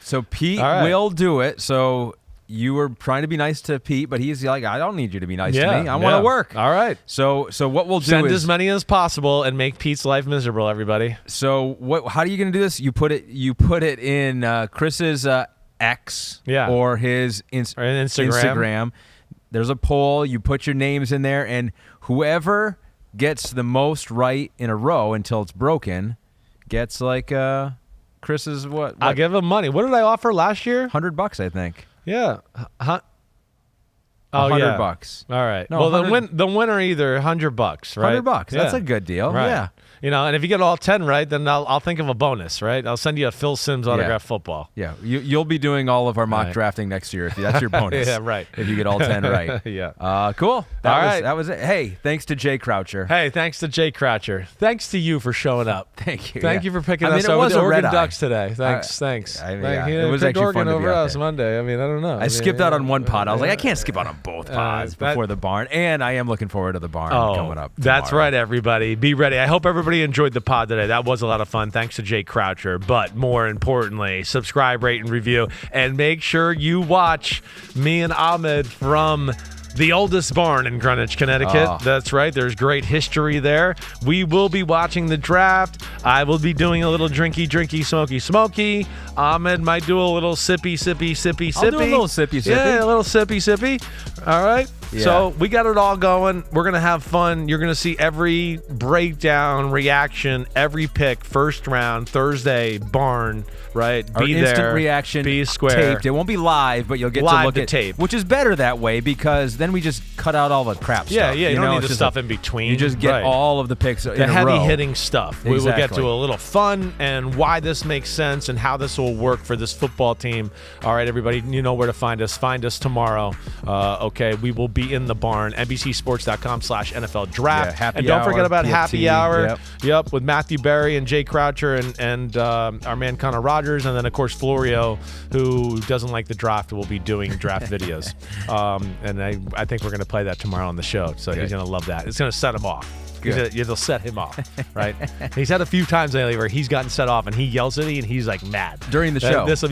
So Pete
All right.
will do it. So you were trying to be nice to Pete, but he's like, I don't need you to be nice to me. I want to work.
All right.
So what we'll do
Send
is
as many as possible and make Pete's life miserable, everybody.
So how are you going to do this? You put it in Chris's X or his Instagram. There's a poll. You put your names in there, and whoever gets the most right in a row until it's broken gets like Chris's what?
I'll give him money. What did I offer last year?
$100, I think.
Yeah.
$100.
All right.
No,
well, the winner either $100, right?
$100. That's a good deal.
Right.
Yeah.
And if you get all 10 right, then I'll think of a bonus, right? I'll send you a Phil Simms autographed football.
Yeah, you'll be doing all of our mock drafting next year. If that's your bonus.
Yeah, right.
If you get all 10 right.
Yeah.
Cool. That
right.
was it. Hey, thanks to Jay Croucher.
Hey, thanks to Jay Croucher. Thanks to you for showing up.
Thank you.
Thank you for picking
I
us
mean, it
up
was
with the
a
Oregon
red-eye.
Ducks today. Thanks.
It was actually
Oregon
fun to be
over
out
us
there.
Monday. I mean, I don't know.
I skipped out on one pod. I was like, I can't skip out on both pods before the barn. And I am looking forward to the barn coming up tomorrow.
That's right, everybody. Be ready. I hope everybody enjoyed the pod today. That was a lot of fun. Thanks to Jay Croucher. But more importantly, subscribe, rate, and review. And make sure you watch me and Ahmed from the oldest barn in Greenwich, Connecticut. That's right. There's great history there. We will be watching the draft. I will be doing a little drinky, smoky. Ahmed might do a little sippy.
I'll do a little sippy.
Yeah, a little sippy. All right.
Yeah.
So we got it all going. We're going to have fun. You're going to see every breakdown, reaction, every pick, first round, Thursday, barn, right?
Our
Be
instant
there.
reaction,
Be square.
taped. It won't be live, but you'll get
Live
to look
to
at
tape.
which is better that way because then we just cut out all the crap stuff.
Yeah, you don't
know?
need
It's
the
just
stuff in between.
You just get
Right.
all of the picks in
The
a row.
heavy-hitting stuff. We will get
Exactly.
to a little fun and why this makes sense and how this will work for this football team. All right, everybody, you know where to find us. Find us tomorrow. Okay, we will be in the barn. NBCSports.com/NFL Draft.
Yeah, happy
and don't
hour,
forget about
PFT,
Happy Hour.
yep.
With Matthew Berry and Jay Croucher and our man Connor Rogers. And then, of course, Florio, who doesn't like the draft, will be doing draft videos. And I think we're going to play that tomorrow on the show. So he's going to love that. It's going to set him off. It'll set him off, right? He's had a few times lately where he's gotten set off and he yells at me and he's like mad
during the show.
This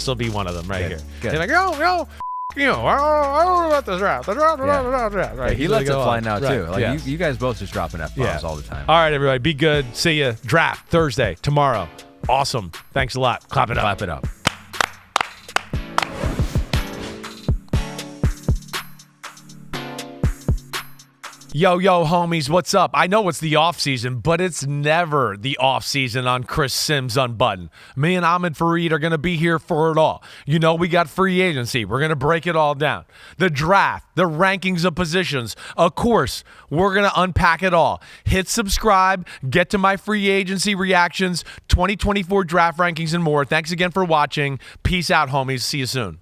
will be one of them right here.
Good.
He's like, yo, I don't know about this draft. The draft. Right?
Yeah, he
He's
lets
gonna
it
go
fly
on.
now
Right.
too. Like
Yes.
you guys both just dropping F-bombs all the time.
All right, everybody, be good. See ya. Draft Thursday tomorrow. Awesome. Thanks a lot. Clap it up.
Clap it up.
Yo, homies, what's up? I know it's the off season, but it's never the off season on Chris Simms Unbuttoned. Me and Ahmed Fareed are going to be here for it all. We got free agency. We're going to break it all down. The draft, the rankings of positions. Of course, we're going to unpack it all. Hit subscribe, get to my free agency reactions, 2024 draft rankings, and more. Thanks again for watching. Peace out, homies. See you soon.